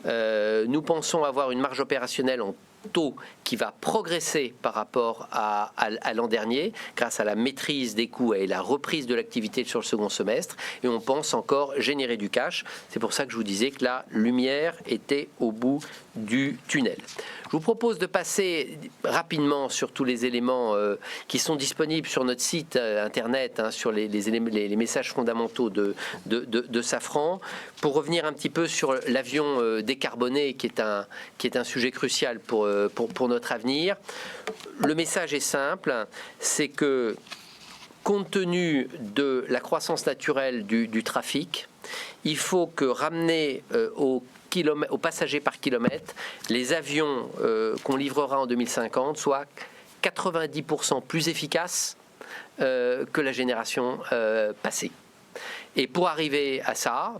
Nous pensons avoir une marge opérationnelle en taux qui va progresser par rapport à l'an dernier grâce à la maîtrise des coûts et la reprise de l'activité sur le second semestre, et on pense encore générer du cash. C'est pour ça que je vous disais que la lumière était au bout du tunnel. Je vous propose de passer rapidement sur tous les éléments qui sont disponibles sur notre site internet, sur les messages fondamentaux de Safran, pour revenir un petit peu sur l'avion décarboné qui est un sujet crucial pour notre avenir. Le message est simple, c'est que compte tenu de la croissance naturelle du trafic, il faut que ramener aux passagers par kilomètre, les avions qu'on livrera en 2050 soient 90% plus efficaces que la génération passée. Et pour arriver à ça,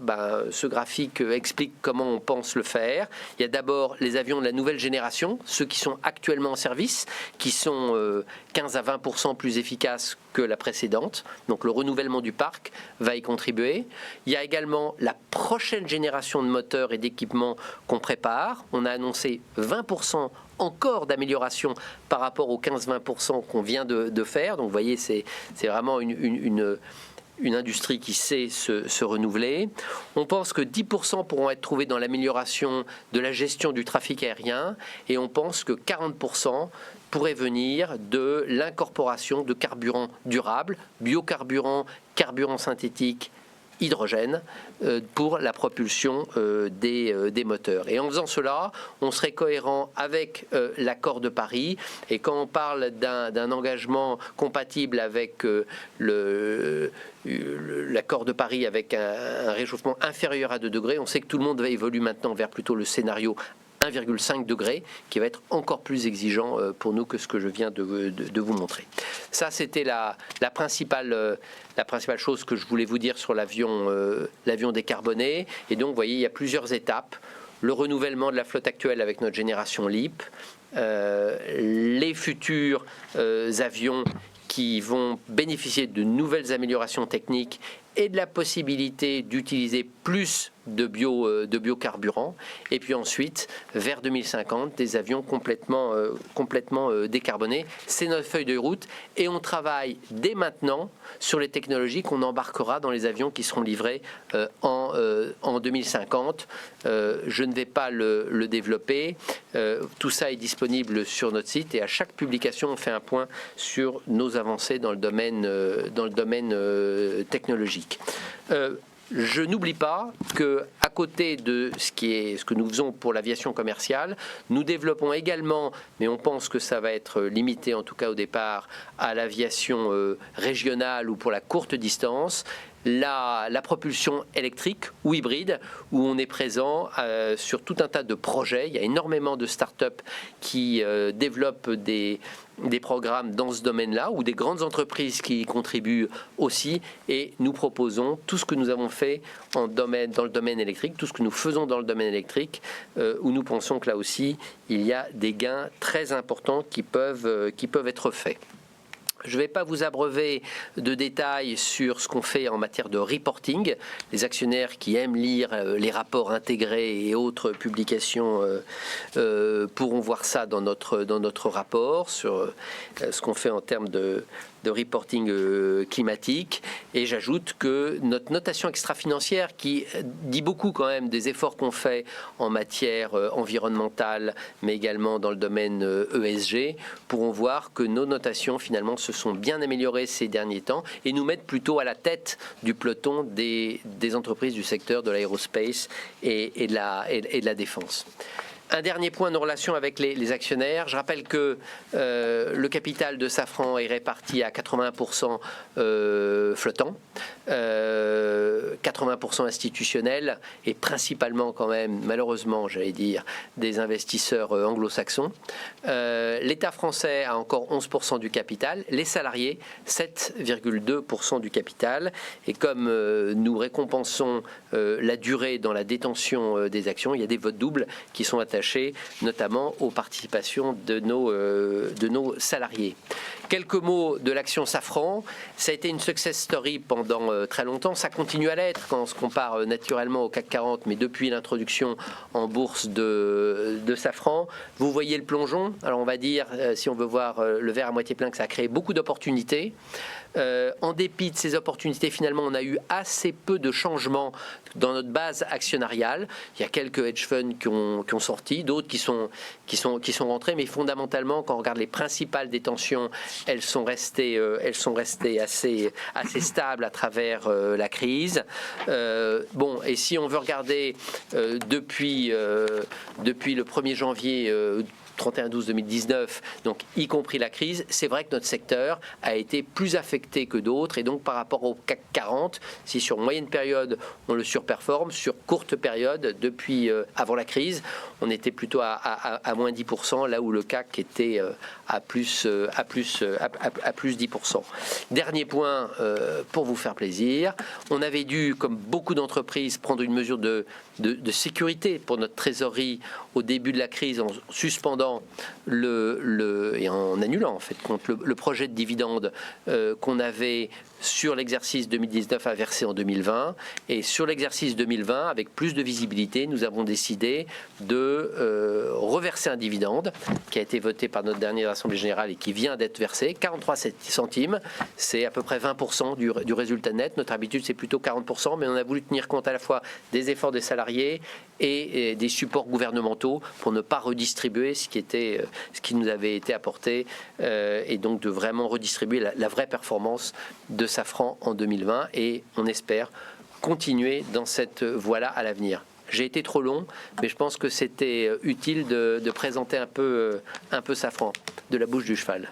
ce graphique explique comment on pense le faire. Il y a d'abord les avions de la nouvelle génération, ceux qui sont actuellement en service, qui sont 15 à 20% plus efficaces que la précédente. Donc le renouvellement du parc va y contribuer. Il y a également la prochaine génération de moteurs et d'équipements qu'on prépare. On a annoncé 20% encore d'amélioration par rapport aux 15-20% qu'on vient de faire. Donc vous voyez, c'est vraiment une industrie qui sait se renouveler. On pense que 10% pourront être trouvés dans l'amélioration de la gestion du trafic aérien et on pense que 40% pourrait venir de l'incorporation de carburants durables, biocarburants, carburants synthétiques, hydrogène pour la propulsion des moteurs. Et en faisant cela, on serait cohérent avec l'accord de Paris. Et quand on parle d'un engagement compatible avec l'accord de Paris avec un réchauffement inférieur à 2 degrés, on sait que tout le monde va évoluer maintenant vers plutôt le scénario 1,5 degré, qui va être encore plus exigeant pour nous que ce que je viens de vous montrer. Ça, c'était la principale chose que je voulais vous dire sur l'avion décarboné. Et donc, vous voyez, il y a plusieurs étapes. Le renouvellement de la flotte actuelle avec notre génération LEAP, les futurs avions qui vont bénéficier de nouvelles améliorations techniques et de la possibilité d'utiliser plus de biocarburants. Et puis ensuite, vers 2050, des avions complètement décarbonés. C'est notre feuille de route et on travaille dès maintenant sur les technologies qu'on embarquera dans les avions qui seront livrés en 2050. Je ne vais pas le développer. Tout ça est disponible sur notre site et à chaque publication, on fait un point sur nos avancées dans le domaine technologique. Je n'oublie pas que, à côté de ce que nous faisons pour l'aviation commerciale, nous développons également, mais on pense que ça va être limité en tout cas au départ, à l'aviation régionale ou pour la courte distance, la propulsion électrique ou hybride, où on est présent sur tout un tas de projets. Il y a énormément de start-up qui développent des programmes dans ce domaine-là, ou des grandes entreprises qui y contribuent aussi, et nous proposons tout ce que nous avons fait dans le domaine électrique, tout ce que nous faisons dans le domaine électrique, où nous pensons que là aussi, il y a des gains très importants qui peuvent être faits. Je ne vais pas vous abreuver de détails sur ce qu'on fait en matière de reporting. Les actionnaires qui aiment lire les rapports intégrés et autres publications pourront voir ça dans notre rapport sur ce qu'on fait en termes de reporting climatique. Et j'ajoute que notre notation extra-financière, qui dit beaucoup quand même des efforts qu'on fait en matière environnementale, mais également dans le domaine ESG, pourront voir que nos notations finalement se sont bien améliorées ces derniers temps et nous mettent plutôt à la tête du peloton des entreprises du secteur de l'aérospace et de la défense. Un dernier point de relation avec les actionnaires. Je rappelle que le capital de Safran est réparti à 80% flottant, 80% institutionnel et principalement quand même, malheureusement, j'allais dire, des investisseurs anglo-saxons. L'État français a encore 11% du capital, les salariés 7,2% du capital. Et comme nous récompensons la durée dans la détention des actions, il y a des votes doubles qui sont attachés notamment aux participations de nos salariés. Quelques mots de l'action Safran. Ça a été une success story pendant très longtemps. Ça continue à l'être quand on se compare naturellement au CAC 40, mais depuis l'introduction en bourse de Safran. Vous voyez le plongeon. Alors on va dire, si on veut voir le verre à moitié plein, que ça a créé beaucoup d'opportunités. En dépit de ces opportunités, finalement, on a eu assez peu de changements dans notre base actionnariale. Il y a quelques hedge funds qui ont sorti, d'autres qui sont rentrés, mais fondamentalement, quand on regarde les principales détentions, elles sont restées assez stables à travers la crise. Et si on veut regarder depuis le 1er janvier 31-12-2019, donc y compris la crise, c'est vrai que notre secteur a été plus affecté que d'autres, et donc par rapport au CAC 40, si sur moyenne période on le surperforme, sur courte période, depuis avant la crise, on était plutôt à moins 10%, là où le CAC était à plus 10%. Dernier point, pour vous faire plaisir, on avait dû, comme beaucoup d'entreprises, prendre une mesure de sécurité pour notre trésorerie au début de la crise en suspendant et en annulant en fait le projet de dividende qu'on avait sur l'exercice 2019 à verser en 2020, et sur l'exercice 2020, avec plus de visibilité, nous avons décidé de reverser un dividende qui a été voté par notre dernière assemblée générale et qui vient d'être versé, 43 centimes, c'est à peu près 20% du résultat net. Notre habitude c'est plutôt 40%, mais on a voulu tenir compte à la fois des efforts des salariés et des supports gouvernementaux pour ne pas redistribuer ce qui nous avait été apporté, et donc de vraiment redistribuer la vraie performance de Safran en 2020, et on espère continuer dans cette voie-là à l'avenir. J'ai été trop long, mais je pense que c'était utile de présenter un peu Safran, de la bouche du cheval.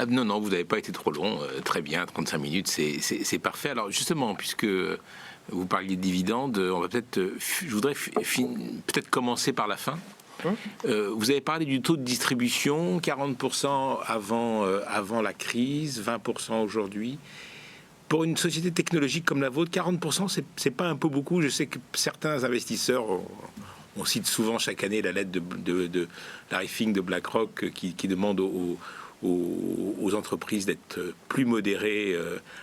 Non, vous n'avez pas été trop long, très bien, 35 minutes, c'est parfait. Alors justement, puisque vous parliez de dividendes, je voudrais peut-être commencer par la fin. Vous avez parlé du taux de distribution, 40% avant la crise, 20% aujourd'hui. Pour une société technologique comme la vôtre, 40%, c'est pas un peu beaucoup. Je sais que certains investisseurs, on cite souvent chaque année la lettre de Larry Fink de BlackRock qui demande aux entreprises d'être plus modérées.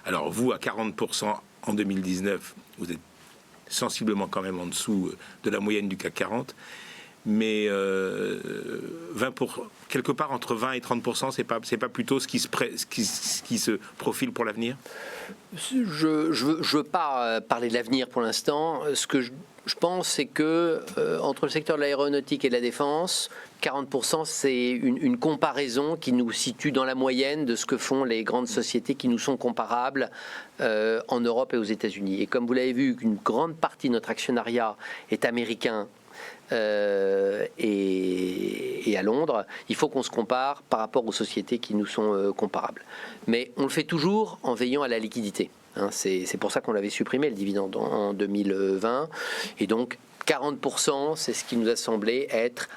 Alors vous, à 40% en 2019, vous êtes sensiblement quand même en dessous de la moyenne du CAC 40. Mais quelque part entre 20 et 30%, c'est pas plutôt ce qui se profile pour l'avenir? Je veux pas parler de l'avenir pour l'instant. Ce que je pense, c'est que entre le secteur de l'aéronautique et de la défense, 40%, c'est une comparaison qui nous situe dans la moyenne de ce que font les grandes sociétés qui nous sont comparables en Europe et aux États-Unis. Et comme vous l'avez vu, une grande partie de notre actionnariat est américain, et à Londres, il faut qu'on se compare par rapport aux sociétés qui nous sont comparables. Mais on le fait toujours en veillant à la liquidité. C'est pour ça qu'on l'avait supprimé, le dividende, en 2020. Et donc, 40%, c'est ce qui nous a semblé être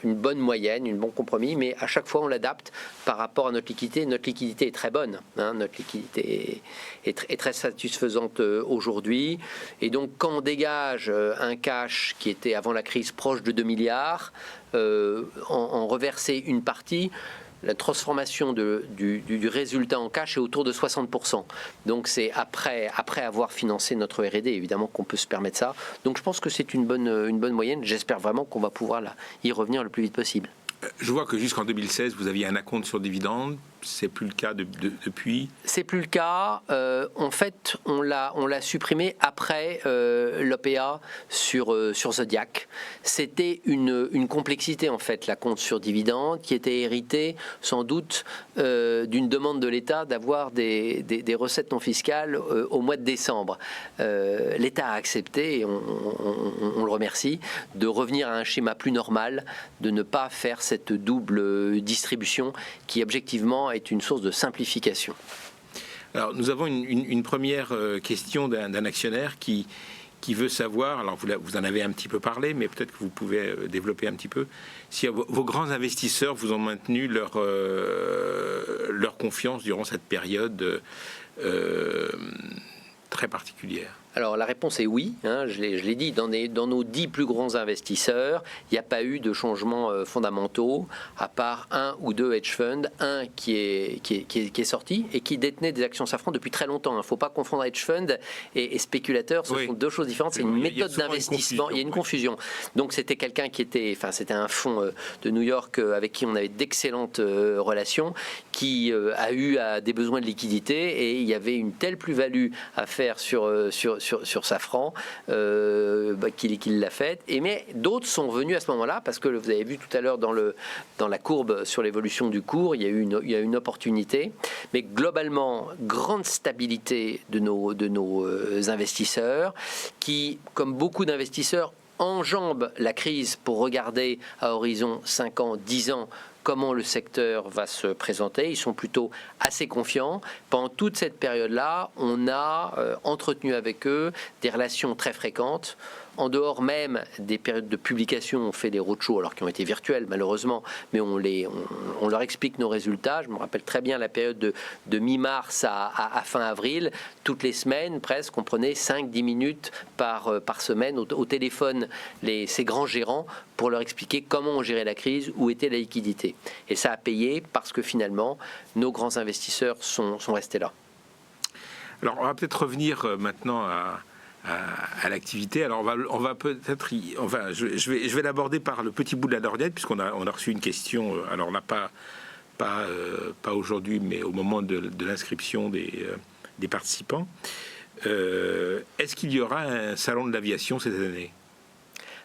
une bonne moyenne, un bon compromis, mais à chaque fois on l'adapte par rapport à notre liquidité. Notre liquidité est très bonne, notre liquidité est très satisfaisante aujourd'hui. Et donc quand on dégage un cash qui était avant la crise proche de 2 milliards, en reverser une partie, la transformation du résultat en cash est autour de 60%. Donc c'est après avoir financé notre R&D, évidemment, qu'on peut se permettre ça. Donc je pense que c'est une bonne moyenne. J'espère vraiment qu'on va pouvoir y revenir le plus vite possible. Je vois que jusqu'en 2016, vous aviez un acompte sur dividende. C'est plus le cas depuis. C'est plus le cas. En fait, on l'a supprimé après l'OPA sur Zodiac. C'était une complexité en fait, l'acompte sur dividende, qui était héritée sans doute d'une demande de l'État d'avoir des recettes non fiscales au mois de décembre. L'État a accepté, et on le remercie, de revenir à un schéma plus normal, de ne pas faire cette double distribution qui objectivement est une source de simplification. Alors nous avons une première question d'un actionnaire qui veut savoir, alors vous en avez un petit peu parlé, mais peut-être que vous pouvez développer un petit peu, si vos grands investisseurs vous ont maintenu leur confiance durant cette période très particulière. Alors la réponse est oui, je l'ai dit, dans nos 10 plus grands investisseurs, il n'y a pas eu de changements fondamentaux, à part un ou deux hedge funds, un qui est sorti et qui détenait des actions Safran depuis très longtemps. Il ne faut pas confondre hedge fund et spéculateur, ce sont deux choses différentes, c'est une méthode d'investissement, il y a une confusion. Donc c'était quelqu'un c'était un fonds de New York avec qui on avait d'excellentes relations, qui a eu des besoins de liquidité, et il y avait une telle plus-value à faire sur Safran qu'il l'a fait. Mais d'autres sont venus à ce moment-là, parce que vous avez vu tout à l'heure dans la courbe sur l'évolution du cours, il y a eu une opportunité. Mais globalement, grande stabilité de nos investisseurs qui, comme beaucoup d'investisseurs, enjambe la crise pour regarder à horizon 5 ans, 10 ans, comment le secteur va se présenter. Ils sont plutôt assez confiants. Pendant toute cette période-là, on a entretenu avec eux des relations très fréquentes. En dehors même des périodes de publication, on fait des roadshows, alors qui ont été virtuels malheureusement, mais on leur explique nos résultats. Je me rappelle très bien la période de mi-mars à fin avril. Toutes les semaines, presque, on prenait 5-10 minutes par semaine au téléphone ces grands gérants pour leur expliquer comment on gérait la crise, où était la liquidité. Et ça a payé parce que finalement, nos grands investisseurs sont restés là. Alors, on va peut-être revenir maintenant à l'activité. Alors on va peut-être, je vais l'aborder par le petit bout de la lorgnette, puisqu'on a reçu une question. Alors on n'a pas aujourd'hui, mais au moment de l'inscription des participants. Est-ce qu'il y aura un salon de l'aviation cette année ?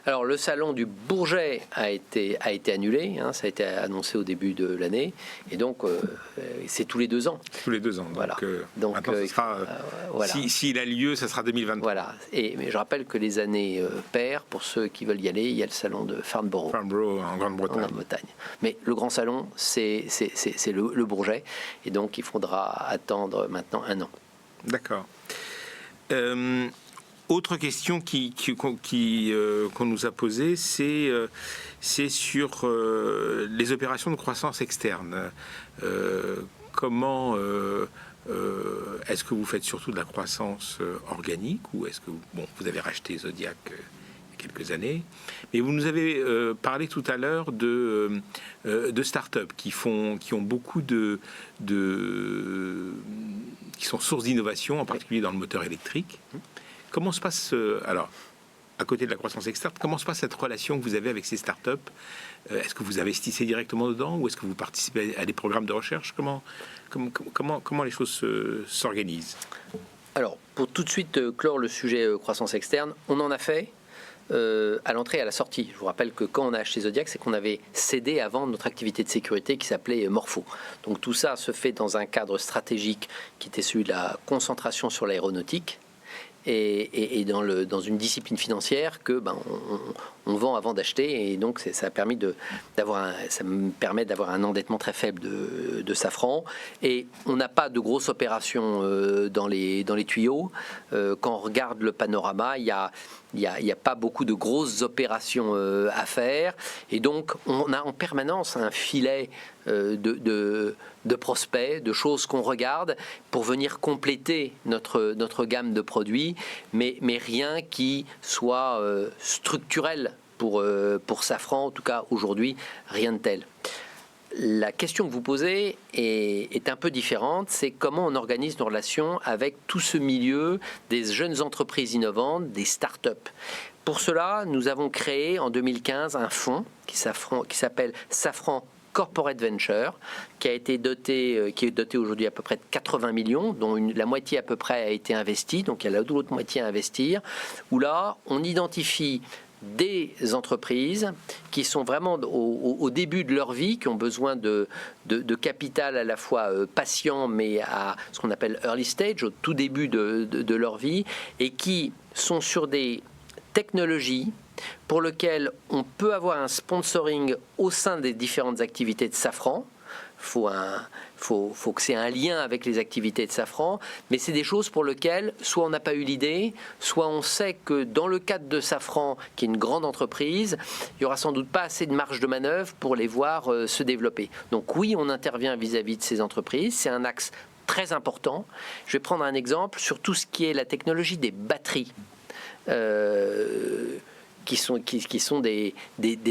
Alors le salon du Bourget a été annulé, ça a été annoncé au début de l'année, et donc c'est tous les 2 ans. Tous les 2 ans. Voilà. Donc maintenant, ce sera, voilà. S'il a lieu, ça sera 2023. Voilà. Mais je rappelle que les années paires, pour ceux qui veulent y aller, il y a le salon de Farnborough. Farnborough en Grande-Bretagne. Mais le grand salon, c'est le Bourget, et donc il faudra attendre maintenant 1 an. D'accord. Autre question qu'on nous a posée, c'est sur les opérations de croissance externe. Comment est-ce que vous faites surtout de la croissance organique, ou est-ce que vous avez racheté Zodiac il y a quelques années, mais vous nous avez parlé tout à l'heure de start-up qui ont beaucoup qui sont sources d'innovation, en particulier dans le moteur électrique. Comment se passe, alors, à côté de la croissance externe, comment se passe cette relation que vous avez avec ces startups ? Est-ce que vous investissez directement dedans, ou est-ce que vous participez à des programmes de recherche ? Comment les choses s'organisent ? Alors, pour tout de suite clore le sujet croissance externe, on en a fait à l'entrée et à la sortie. Je vous rappelle que quand on a acheté Zodiac, c'est qu'on avait cédé avant notre activité de sécurité qui s'appelait Morpho. Donc tout ça se fait dans un cadre stratégique qui était celui de la concentration sur l'aéronautique, et dans une discipline financière que on vend avant d'acheter, et donc ça me permet d'avoir un endettement très faible de Safran, et on n'a pas de grosses opérations dans les tuyaux. Quand on regarde le panorama, il n'y a pas beaucoup de grosses opérations à faire, et donc on a en permanence un filet de prospects, de choses qu'on regarde pour venir compléter notre gamme de produits, mais rien qui soit structurel pour Safran, en tout cas aujourd'hui, rien de tel. La question que vous posez est un peu différente, c'est comment on organise nos relations avec tout ce milieu des jeunes entreprises innovantes, des start-up. Pour cela, nous avons créé en 2015 un fonds qui s'appelle Safran Corporate Venture, qui est doté aujourd'hui à peu près de 80 millions, dont la moitié à peu près a été investie, donc il y a l'autre moitié à investir, où là, on identifie des entreprises qui sont vraiment au début de leur vie, qui ont besoin de capital à la fois patient, mais à ce qu'on appelle early stage, au tout début de leur vie, et qui sont sur des technologies pour lesquelles on peut avoir un sponsoring au sein des différentes activités de Safran. Faut que c'est un lien avec les activités de Safran, mais c'est des choses pour lesquelles soit on n'a pas eu l'idée, soit on sait que dans le cadre de Safran, qui est une grande entreprise, il n'y aura sans doute pas assez de marge de manœuvre pour les voir se développer. Donc oui, on intervient vis-à-vis de ces entreprises, c'est un axe très important. Je vais prendre un exemple sur tout ce qui est la technologie des batteries. Qui sont des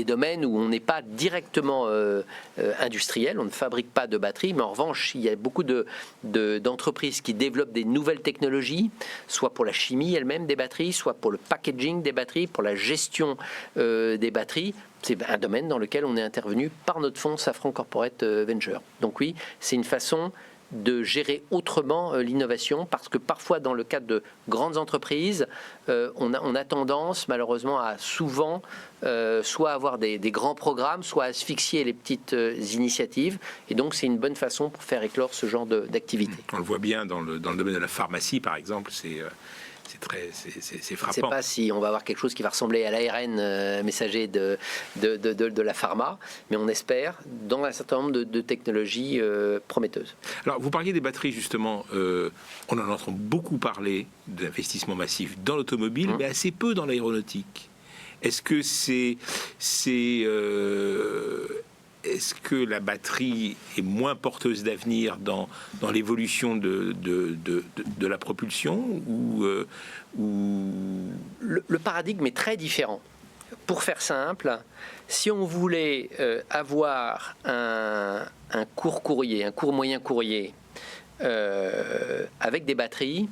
domaines où on n'est pas directement industriel, on ne fabrique pas de batteries, mais en revanche, il y a beaucoup d'entreprises qui développent des nouvelles technologies, soit pour la chimie elle-même des batteries, soit pour le packaging des batteries, pour la gestion des batteries. C'est un domaine dans lequel on est intervenu par notre fonds Safran Corporate Venture. Donc oui, c'est une façon de gérer autrement l'innovation, parce que parfois dans le cadre de grandes entreprises, on a tendance malheureusement à souvent soit avoir des grands programmes, soit asphyxier les petites initiatives, et donc c'est une bonne façon pour faire éclore ce genre d'activité. On le voit bien dans le domaine de la pharmacie par exemple, c'est Je frappant. ne sais pas si on va avoir quelque chose qui va ressembler à l'ARN messager de la pharma, mais on espère dans un certain nombre de technologies prometteuses. Alors, vous parliez des batteries, justement. On en entend beaucoup parler d'investissements massifs dans l'automobile, mais assez peu dans l'aéronautique. Est-ce que est-ce que la batterie est moins porteuse d'avenir dans l'évolution de la propulsion ou Le paradigme est très différent. Pour faire simple, si on voulait avoir un court courrier, un court moyen courrier avec des batteries,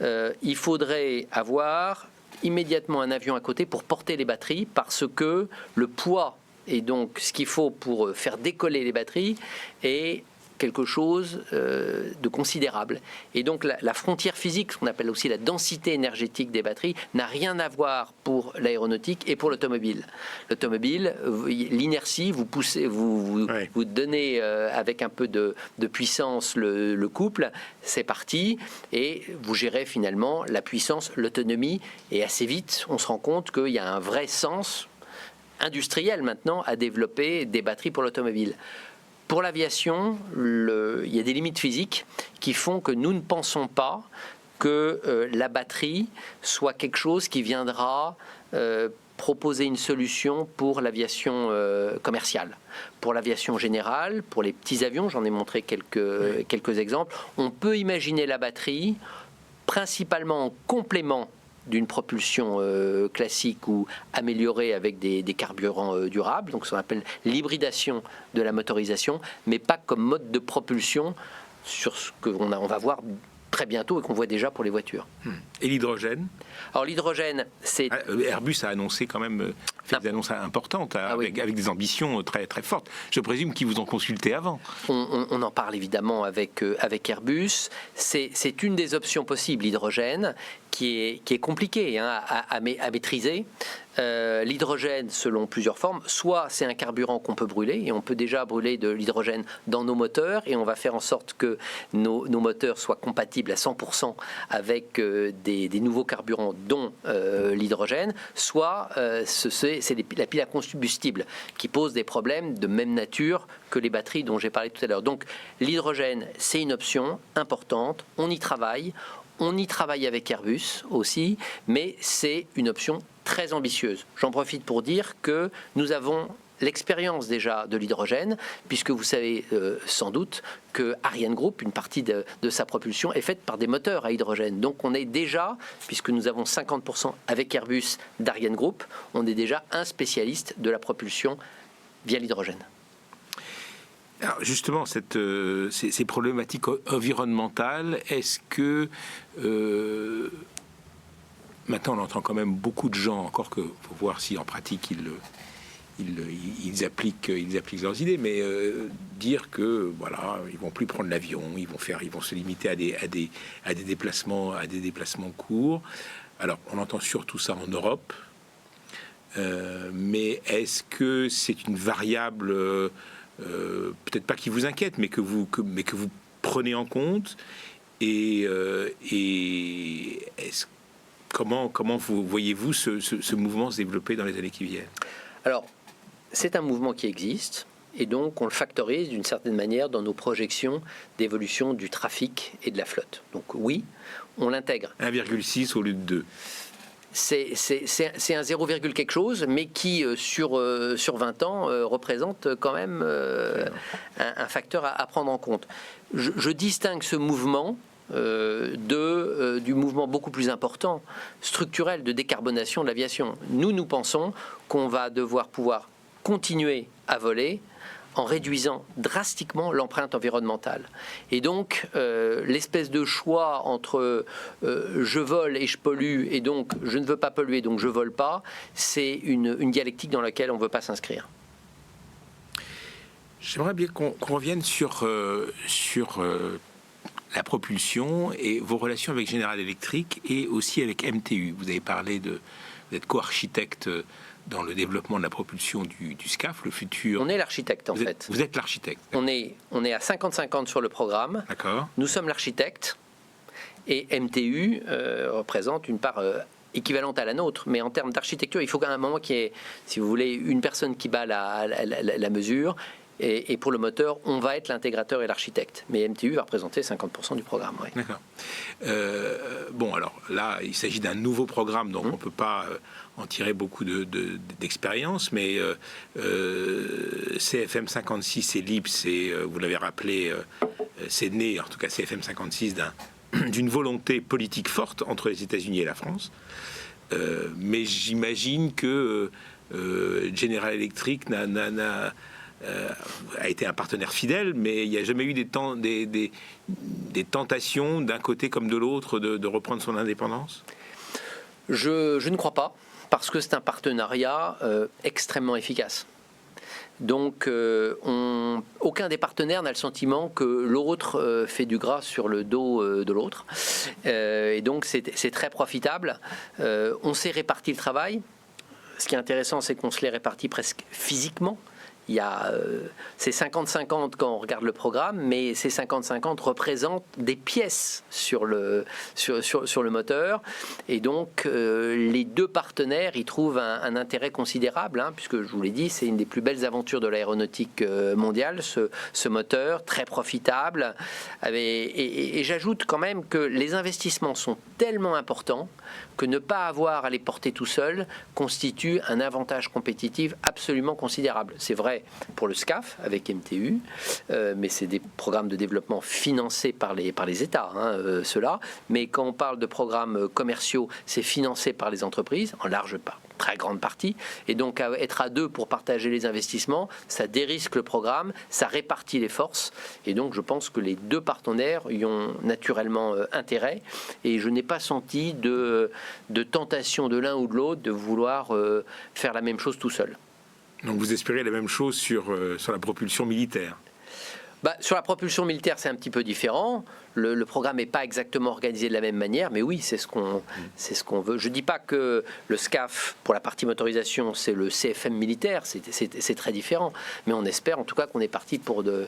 il faudrait avoir immédiatement un avion à côté pour porter les batteries, parce que le poids et donc ce qu'il faut pour faire décoller les batteries est quelque chose de considérable. Et donc la frontière physique, ce qu'on appelle aussi la densité énergétique des batteries, n'a rien à voir pour l'aéronautique et pour l'automobile. L'automobile, l'inertie, vous poussez, vous donnez avec un peu de puissance le couple, c'est parti, et vous gérez finalement la puissance, l'autonomie, et assez vite, on se rend compte qu'il y a un vrai sens industriel maintenant à développer des batteries pour l'automobile. Pour l'aviation, il y a des limites physiques qui font que nous ne pensons pas que la batterie soit quelque chose qui viendra proposer une solution pour l'aviation commerciale. Pour l'aviation générale, pour les petits avions, j'en ai montré quelques exemples, on peut imaginer la batterie principalement en complément d'une propulsion classique ou améliorée avec des carburants durables, donc ce qu'on appelle l'hybridation de la motorisation, mais pas comme mode de propulsion sur ce qu'on va voir très bientôt et qu'on voit déjà pour les voitures. Et l'hydrogène ? Alors l'hydrogène, c'est... Airbus a annoncé quand même des annonces importantes avec des ambitions très, très fortes. Je présume qu'ils vous ont consulté avant. On en parle évidemment avec Airbus. C'est une des options possibles, l'hydrogène, qui est compliqué à maîtriser. L'hydrogène selon plusieurs formes, soit c'est un carburant qu'on peut brûler, et on peut déjà brûler de l'hydrogène dans nos moteurs, et on va faire en sorte que nos moteurs soient compatibles à 100% avec des nouveaux carburants dont l'hydrogène, soit c'est la pile à combustible qui pose des problèmes de même nature que les batteries dont j'ai parlé tout à l'heure. Donc l'hydrogène, c'est une option importante, on y travaille. On y travaille avec Airbus aussi, mais c'est une option très ambitieuse. J'en profite pour dire que nous avons l'expérience déjà de l'hydrogène, puisque vous savez sans doute que Ariane Group, une partie de sa propulsion, est faite par des moteurs à hydrogène. Donc on est déjà, puisque nous avons 50% avec Airbus d'Ariane Group, on est déjà un spécialiste de la propulsion via l'hydrogène. Alors justement, ces problématiques environnementales, est-ce que maintenant on entend quand même beaucoup de gens, encore que faut voir si en pratique ils appliquent leurs idées, mais dire que voilà, ils vont plus prendre l'avion, ils vont se limiter à des déplacements courts. Alors on entend surtout ça en Europe, mais est-ce que c'est une variable peut-être pas qui vous inquiète, mais que vous prenez en compte, et comment voyez-vous ce mouvement se développer dans les années qui viennent ? Alors, c'est un mouvement qui existe, et donc on le factorise d'une certaine manière dans nos projections d'évolution du trafic et de la flotte. Donc oui, on l'intègre. 1,6 au lieu de 2. C'est un 0, quelque chose, mais qui, sur 20 ans, représente quand même un facteur à prendre en compte. Je distingue ce mouvement du mouvement beaucoup plus important, structurel, de décarbonation de l'aviation. Nous pensons qu'on va devoir pouvoir continuer à voler en réduisant drastiquement l'empreinte environnementale. Et donc, l'espèce de choix entre je vole et je pollue, et donc je ne veux pas polluer, donc je vole pas, c'est une dialectique dans laquelle on ne veut pas s'inscrire. J'aimerais bien qu'on revienne sur la propulsion et vos relations avec General Electric et aussi avec MTU. Vous avez parlé d'être co-architecte dans le développement de la propulsion du SCAF, le futur... On est l'architecte, en fait. Vous êtes l'architecte. On est à 50-50 sur le programme. D'accord. Nous sommes l'architecte. et MTU représente une part équivalente à la nôtre, mais en termes d'architecture, il faut qu'à un moment qu'il y ait, si vous voulez, une personne qui bat la mesure, et pour le moteur, on va être l'intégrateur et l'architecte. Mais MTU va représenter 50% du programme. Oui. D'accord. Bon, alors là, il s'agit d'un nouveau programme, donc on ne peut pas en tirer beaucoup d'expérience, mais CFM 56 et LIPS, vous l'avez rappelé, c'est né, en tout cas CFM 56, d'une volonté politique forte entre les États-Unis et la France. Mais j'imagine que General Electric a été un partenaire fidèle, mais il n'y a jamais eu des tentations d'un côté comme de l'autre de reprendre son indépendance. Je ne crois pas, parce que c'est un partenariat extrêmement efficace. Donc, aucun des partenaires n'a le sentiment que l'autre fait du gras sur le dos de l'autre. Et donc, c'est très profitable. On s'est réparti le travail. Ce qui est intéressant, c'est qu'on se l'est réparti presque physiquement. C'est 50-50 quand on regarde le programme, mais ces 50-50 représentent des pièces sur le moteur. Et donc, les deux partenaires y trouvent un intérêt considérable, puisque, je vous l'ai dit, c'est une des plus belles aventures de l'aéronautique mondiale, ce moteur, très profitable. Et j'ajoute quand même que les investissements sont tellement importants que ne pas avoir à les porter tout seul constitue un avantage compétitif absolument considérable. C'est vrai pour le SCAF avec MTU, mais c'est des programmes de développement financés par les États, ceux-là. Mais quand on parle de programmes commerciaux, c'est financé par les entreprises, en large part, très grande partie. Et donc, être à deux pour partager les investissements, ça dérisque le programme, ça répartit les forces. Et donc, je pense que les deux partenaires y ont naturellement intérêt. Et je n'ai pas senti de tentation de l'un ou de l'autre de vouloir faire la même chose tout seul. Donc vous espérez la même chose sur la propulsion militaire? Sur la propulsion militaire, c'est un petit peu différent. Le programme n'est pas exactement organisé de la même manière, mais oui, c'est ce qu'on veut. Je ne dis pas que le SCAF, pour la partie motorisation, c'est le CFM militaire, c'est très différent. Mais on espère en tout cas qu'on est parti pour de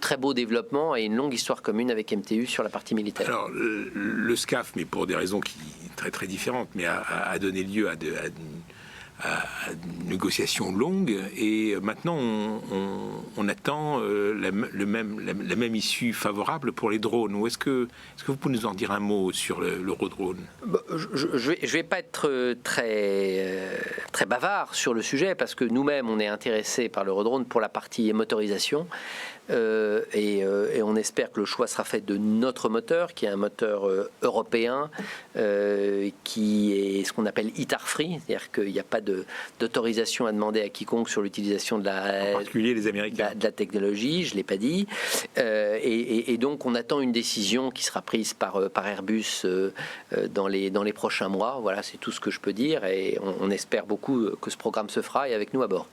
très beaux développements et une longue histoire commune avec MTU sur la partie militaire. Alors, le SCAF, mais pour des raisons qui sont très très différentes, mais a donné lieu à une négociation longue, et maintenant on attend la même issue favorable pour les drones. Ou est-ce que vous pouvez nous en dire un mot sur l'Eurodrone? Je vais pas être très bavard sur le sujet, parce que nous-mêmes on est intéressés par l'Eurodrone pour la partie motorisation. Et on espère que le choix sera fait de notre moteur, qui est un moteur européen, qui est ce qu'on appelle ITAR free, c'est-à-dire qu'il n'y a pas d'autorisation à demander à quiconque sur l'utilisation de en particulier les Américains. de la technologie, je ne l'ai pas dit. Et donc on attend une décision qui sera prise par Airbus dans les prochains mois. Voilà, c'est tout ce que je peux dire, et on espère beaucoup que ce programme se fera, et avec nous à bord.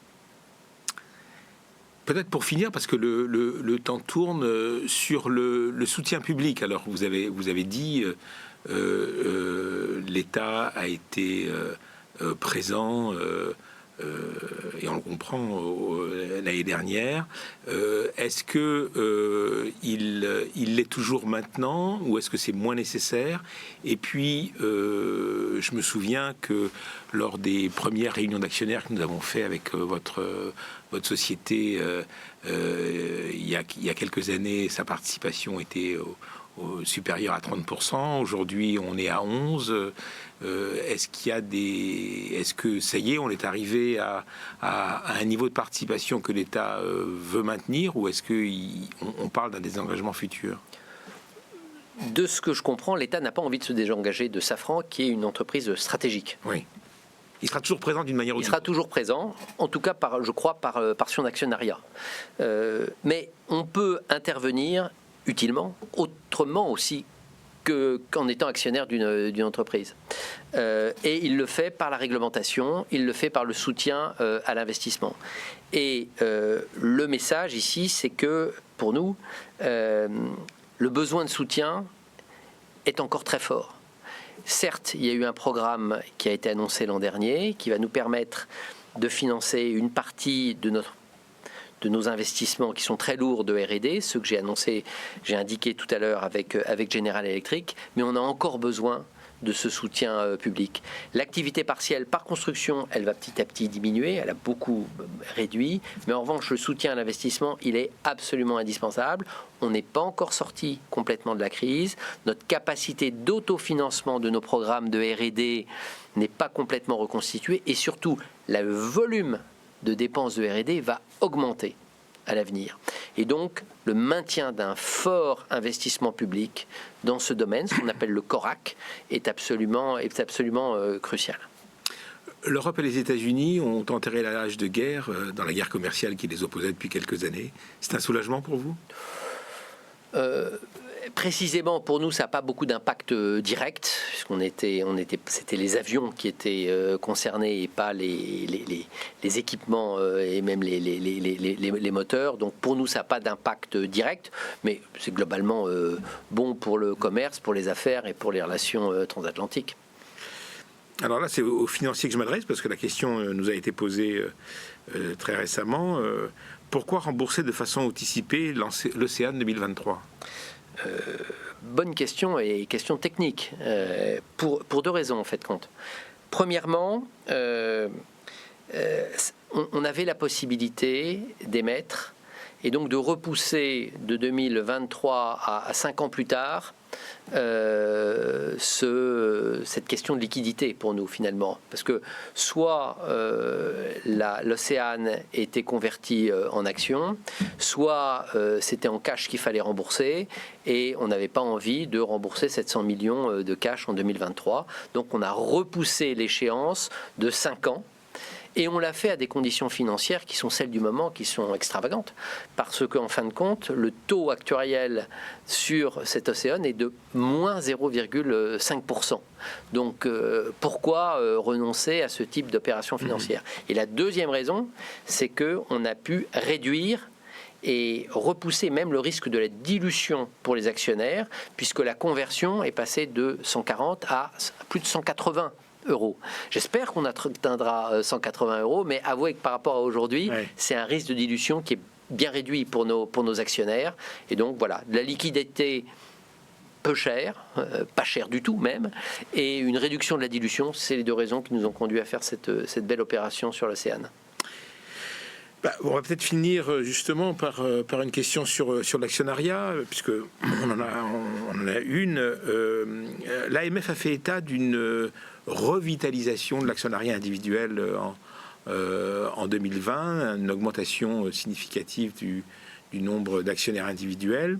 Peut-être pour finir, parce que le temps tourne, sur le soutien public. Alors vous avez dit l'État a été présent, et on le comprend, l'année dernière. Est-ce que il l'est toujours maintenant, ou est-ce que c'est moins nécessaire? Et puis je me souviens que lors des premières réunions d'actionnaires que nous avons fait avec votre société, il y a quelques années, sa participation était supérieure à 30%. Aujourd'hui, on est à 11%. Est-ce que ça y est, on est arrivé à un niveau de participation que l'État veut maintenir, ou est-ce qu'on parle d'un désengagement futur? De ce que je comprends, l'État n'a pas envie de se désengager de Safran, qui est une entreprise stratégique. Oui. Il sera toujours présent d'une manière ou d'une autre. Il sera toujours présent, en tout cas, je crois, par son actionnariat. Mais on peut intervenir utilement, autrement aussi, qu'en étant actionnaire d'une entreprise. Et il le fait par la réglementation, il le fait par le soutien à l'investissement. Et le message ici, c'est que, pour nous, le besoin de soutien est encore très fort. Certes, il y a eu un programme qui a été annoncé l'an dernier, qui va nous permettre de financer une partie de nos investissements qui sont très lourds de R&D, ceux que j'ai indiqué tout à l'heure avec General Electric, mais on a encore besoin de ce soutien public. L'activité partielle par construction, elle va petit à petit diminuer, elle a beaucoup réduit, mais en revanche, le soutien à l'investissement, il est absolument indispensable. On n'est pas encore sorti complètement de la crise. Notre capacité d'autofinancement de nos programmes de R&D n'est pas complètement reconstituée, et surtout, le volume de dépenses de R&D va augmenter à l'avenir. Et donc, le maintien d'un fort investissement public dans ce domaine, ce qu'on appelle le CORAC, est absolument crucial. L'Europe et les États-Unis ont enterré la hache de guerre dans la guerre commerciale qui les opposait depuis quelques années. C'est un soulagement pour vous ? Précisément, pour nous, ça n'a pas beaucoup d'impact direct, c'était les avions qui étaient concernés et pas les équipements et même les moteurs. Donc pour nous, ça n'a pas d'impact direct, mais c'est globalement bon pour le commerce, pour les affaires et pour les relations transatlantiques. Alors là, c'est aux financiers que je m'adresse, parce que la question nous a été posée très récemment. Pourquoi rembourser de façon anticipée l'Océan 2023 ? Bonne question, et question technique, pour deux raisons en fait compte. Premièrement, on avait la possibilité d'émettre et donc de repousser de 2023 à 5 ans plus tard cette question de liquidité pour nous finalement, parce que soit l'Océan était converti en actions, soit c'était en cash qu'il fallait rembourser, et on n'avait pas envie de rembourser 700 millions de cash en 2023, donc on a repoussé l'échéance de 5 ans. Et on l'a fait à des conditions financières qui sont celles du moment, qui sont extravagantes. Parce qu'en fin de compte, le taux actuariel sur cet océan est de moins 0,5%. Donc pourquoi renoncer à ce type d'opération financière ? Et la deuxième raison, c'est qu'on a pu réduire et repousser même le risque de la dilution pour les actionnaires, puisque la conversion est passée de 140 à plus de 180 euros. J'espère qu'on atteindra 180 euros, mais avouez que par rapport à aujourd'hui, c'est un risque de dilution qui est bien réduit pour nos actionnaires. Et donc voilà, de la liquidité peu chère, pas chère du tout même, et une réduction de la dilution, c'est les deux raisons qui nous ont conduit à faire cette belle opération sur l'Océan. On va peut-être finir justement par une question sur l'actionnariat, puisque on en a une. L'AMF a fait état d'une revitalisation de l'actionnariat individuel en 2020, une augmentation significative du nombre d'actionnaires individuels.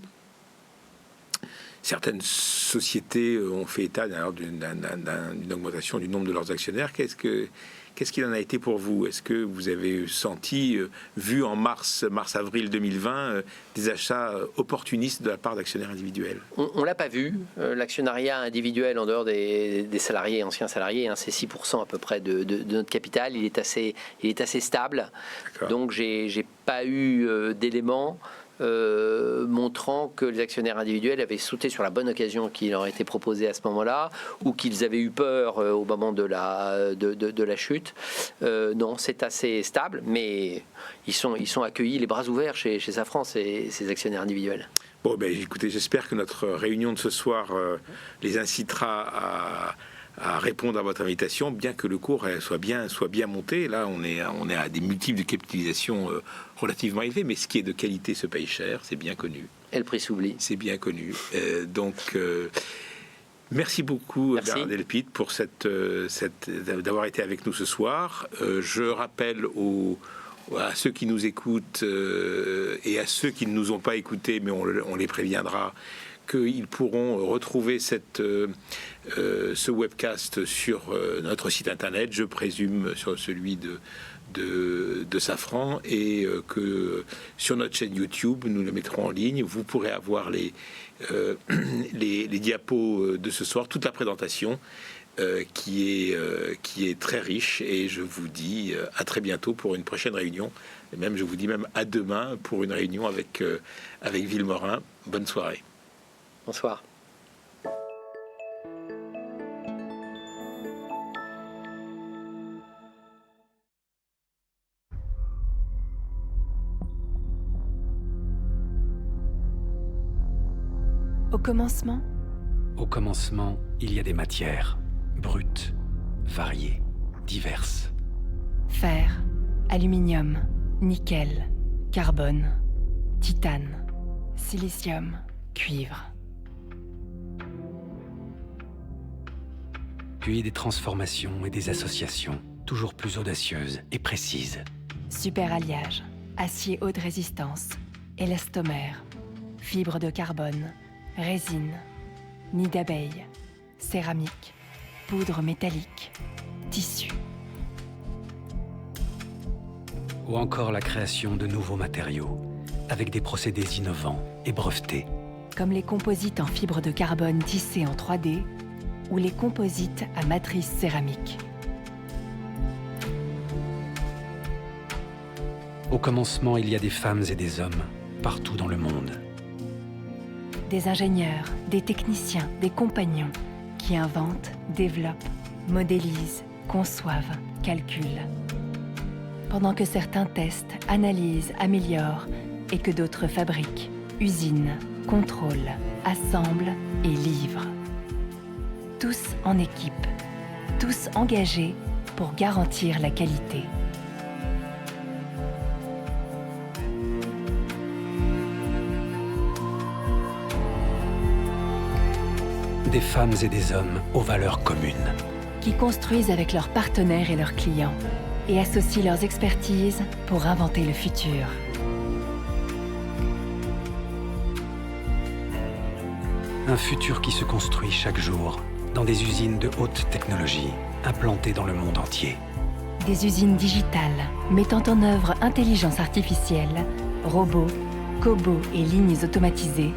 Certaines sociétés ont fait état d'ailleurs d'une augmentation du nombre de leurs actionnaires. Qu'est-ce qu'il en a été pour vous ? Est-ce que vous avez senti, vu en mars-avril 2020, des achats opportunistes de la part d'actionnaires individuels ? On ne l'a pas vu. L'actionnariat individuel, en dehors des salariés, anciens salariés, c'est 6% à peu près de notre capital. Il est assez stable. D'accord. Donc, j'ai pas eu d'éléments montrant que les actionnaires individuels avaient sauté sur la bonne occasion qui leur était proposée à ce moment-là, ou qu'ils avaient eu peur au moment de la chute. Non, c'est assez stable, mais ils sont accueillis les bras ouverts chez Safran, ces actionnaires individuels. Bon, écoutez, j'espère que notre réunion de ce soir les incitera à répondre à votre invitation, bien que le cours soit bien monté. Là, on est à des multiples de capitalisation relativement élevés, mais ce qui est de qualité se paye cher, c'est bien connu. Et le prix s'oublie. C'est bien connu. Donc, merci beaucoup, Bernard Delpit, pour d'avoir été avec nous ce soir. Je rappelle à ceux qui nous écoutent et à ceux qui ne nous ont pas écoutés, mais on les préviendra, qu'ils pourront retrouver ce webcast sur notre site internet, je présume sur celui de Safran, et que sur notre chaîne YouTube, nous le mettrons en ligne. Vous pourrez avoir les diapos de ce soir, toute la présentation qui est très riche, et je vous dis à très bientôt pour une prochaine réunion, et même je vous dis même à demain pour une réunion avec Villemorin. Bonne soirée. Bonsoir. commencement, Au commencement, il y a des matières, brutes, variées, diverses. fer, aluminium, nickel, carbone, titane, silicium, cuivre. Puis des transformations et des associations toujours plus audacieuses et précises. Superalliage, acier haute résistance, élastomère, fibre de carbone, résine, nid d'abeille, céramique, poudre métallique, tissu. Ou encore la création de nouveaux matériaux, avec des procédés innovants et brevetés. Comme les composites en fibre de carbone tissés en 3D ou les composites à matrice céramique. Au commencement, il y a des femmes et des hommes, partout dans le monde. Des ingénieurs, des techniciens, des compagnons qui inventent, développent, modélisent, conçoivent, calculent. Pendant que certains testent, analysent, améliorent et que d'autres fabriquent, usinent, contrôlent, assemblent et livrent. Tous en équipe, tous engagés pour garantir la qualité. Des femmes et des hommes aux valeurs communes. Qui construisent avec leurs partenaires et leurs clients et associent leurs expertises pour inventer le futur. Un futur qui se construit chaque jour dans des usines de haute technologie implantées dans le monde entier. Des usines digitales mettant en œuvre intelligence artificielle, robots, cobots et lignes automatisées,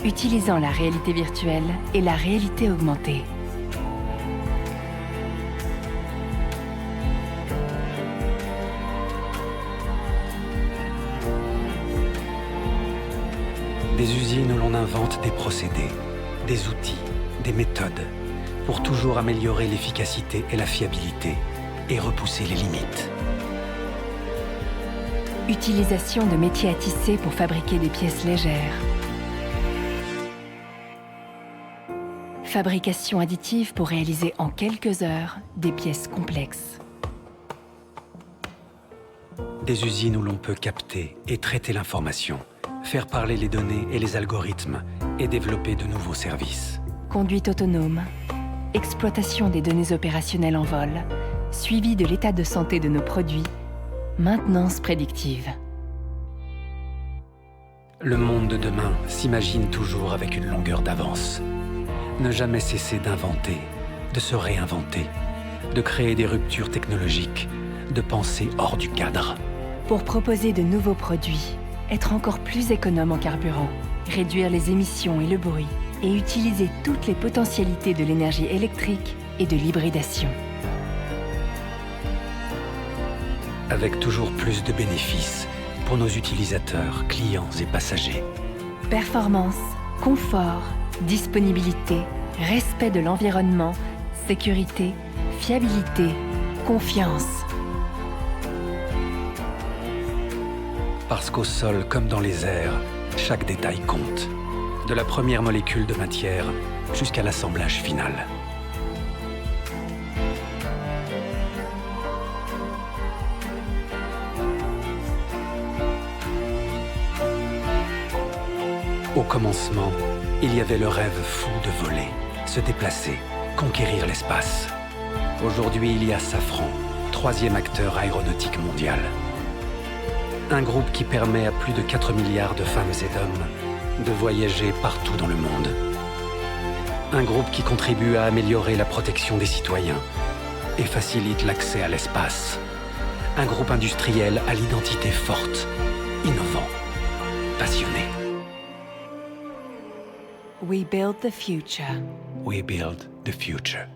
utilisant la réalité virtuelle et la réalité augmentée. Des usines où l'on invente des procédés, des outils, des méthodes pour toujours améliorer l'efficacité et la fiabilité et repousser les limites. Utilisation de métiers à tisser pour fabriquer des pièces légères. Fabrication additive pour réaliser en quelques heures des pièces complexes. Des usines où l'on peut capter et traiter l'information, faire parler les données et les algorithmes et développer de nouveaux services. Conduite autonome, exploitation des données opérationnelles en vol, suivi de l'état de santé de nos produits, maintenance prédictive. Le monde de demain s'imagine toujours avec une longueur d'avance. Ne jamais cesser d'inventer, de se réinventer, de créer des ruptures technologiques, de penser hors du cadre. Pour proposer de nouveaux produits, être encore plus économe en carburant, réduire les émissions et le bruit, et utiliser toutes les potentialités de l'énergie électrique et de l'hybridation. Avec toujours plus de bénéfices pour nos utilisateurs, clients et passagers. Performance, confort, disponibilité, respect de l'environnement, sécurité, fiabilité, confiance. Parce qu'au sol comme dans les airs, chaque détail compte. De la première molécule de matière jusqu'à l'assemblage final. Au commencement, il y avait le rêve fou de voler, se déplacer, conquérir l'espace. Aujourd'hui, il y a Safran, 3e acteur aéronautique mondial. Un groupe qui permet à plus de 4 milliards de femmes et d'hommes de voyager partout dans le monde. Un groupe qui contribue à améliorer la protection des citoyens et facilite l'accès à l'espace. Un groupe industriel à l'identité forte, innovant, passionné. We build the future. We build the future.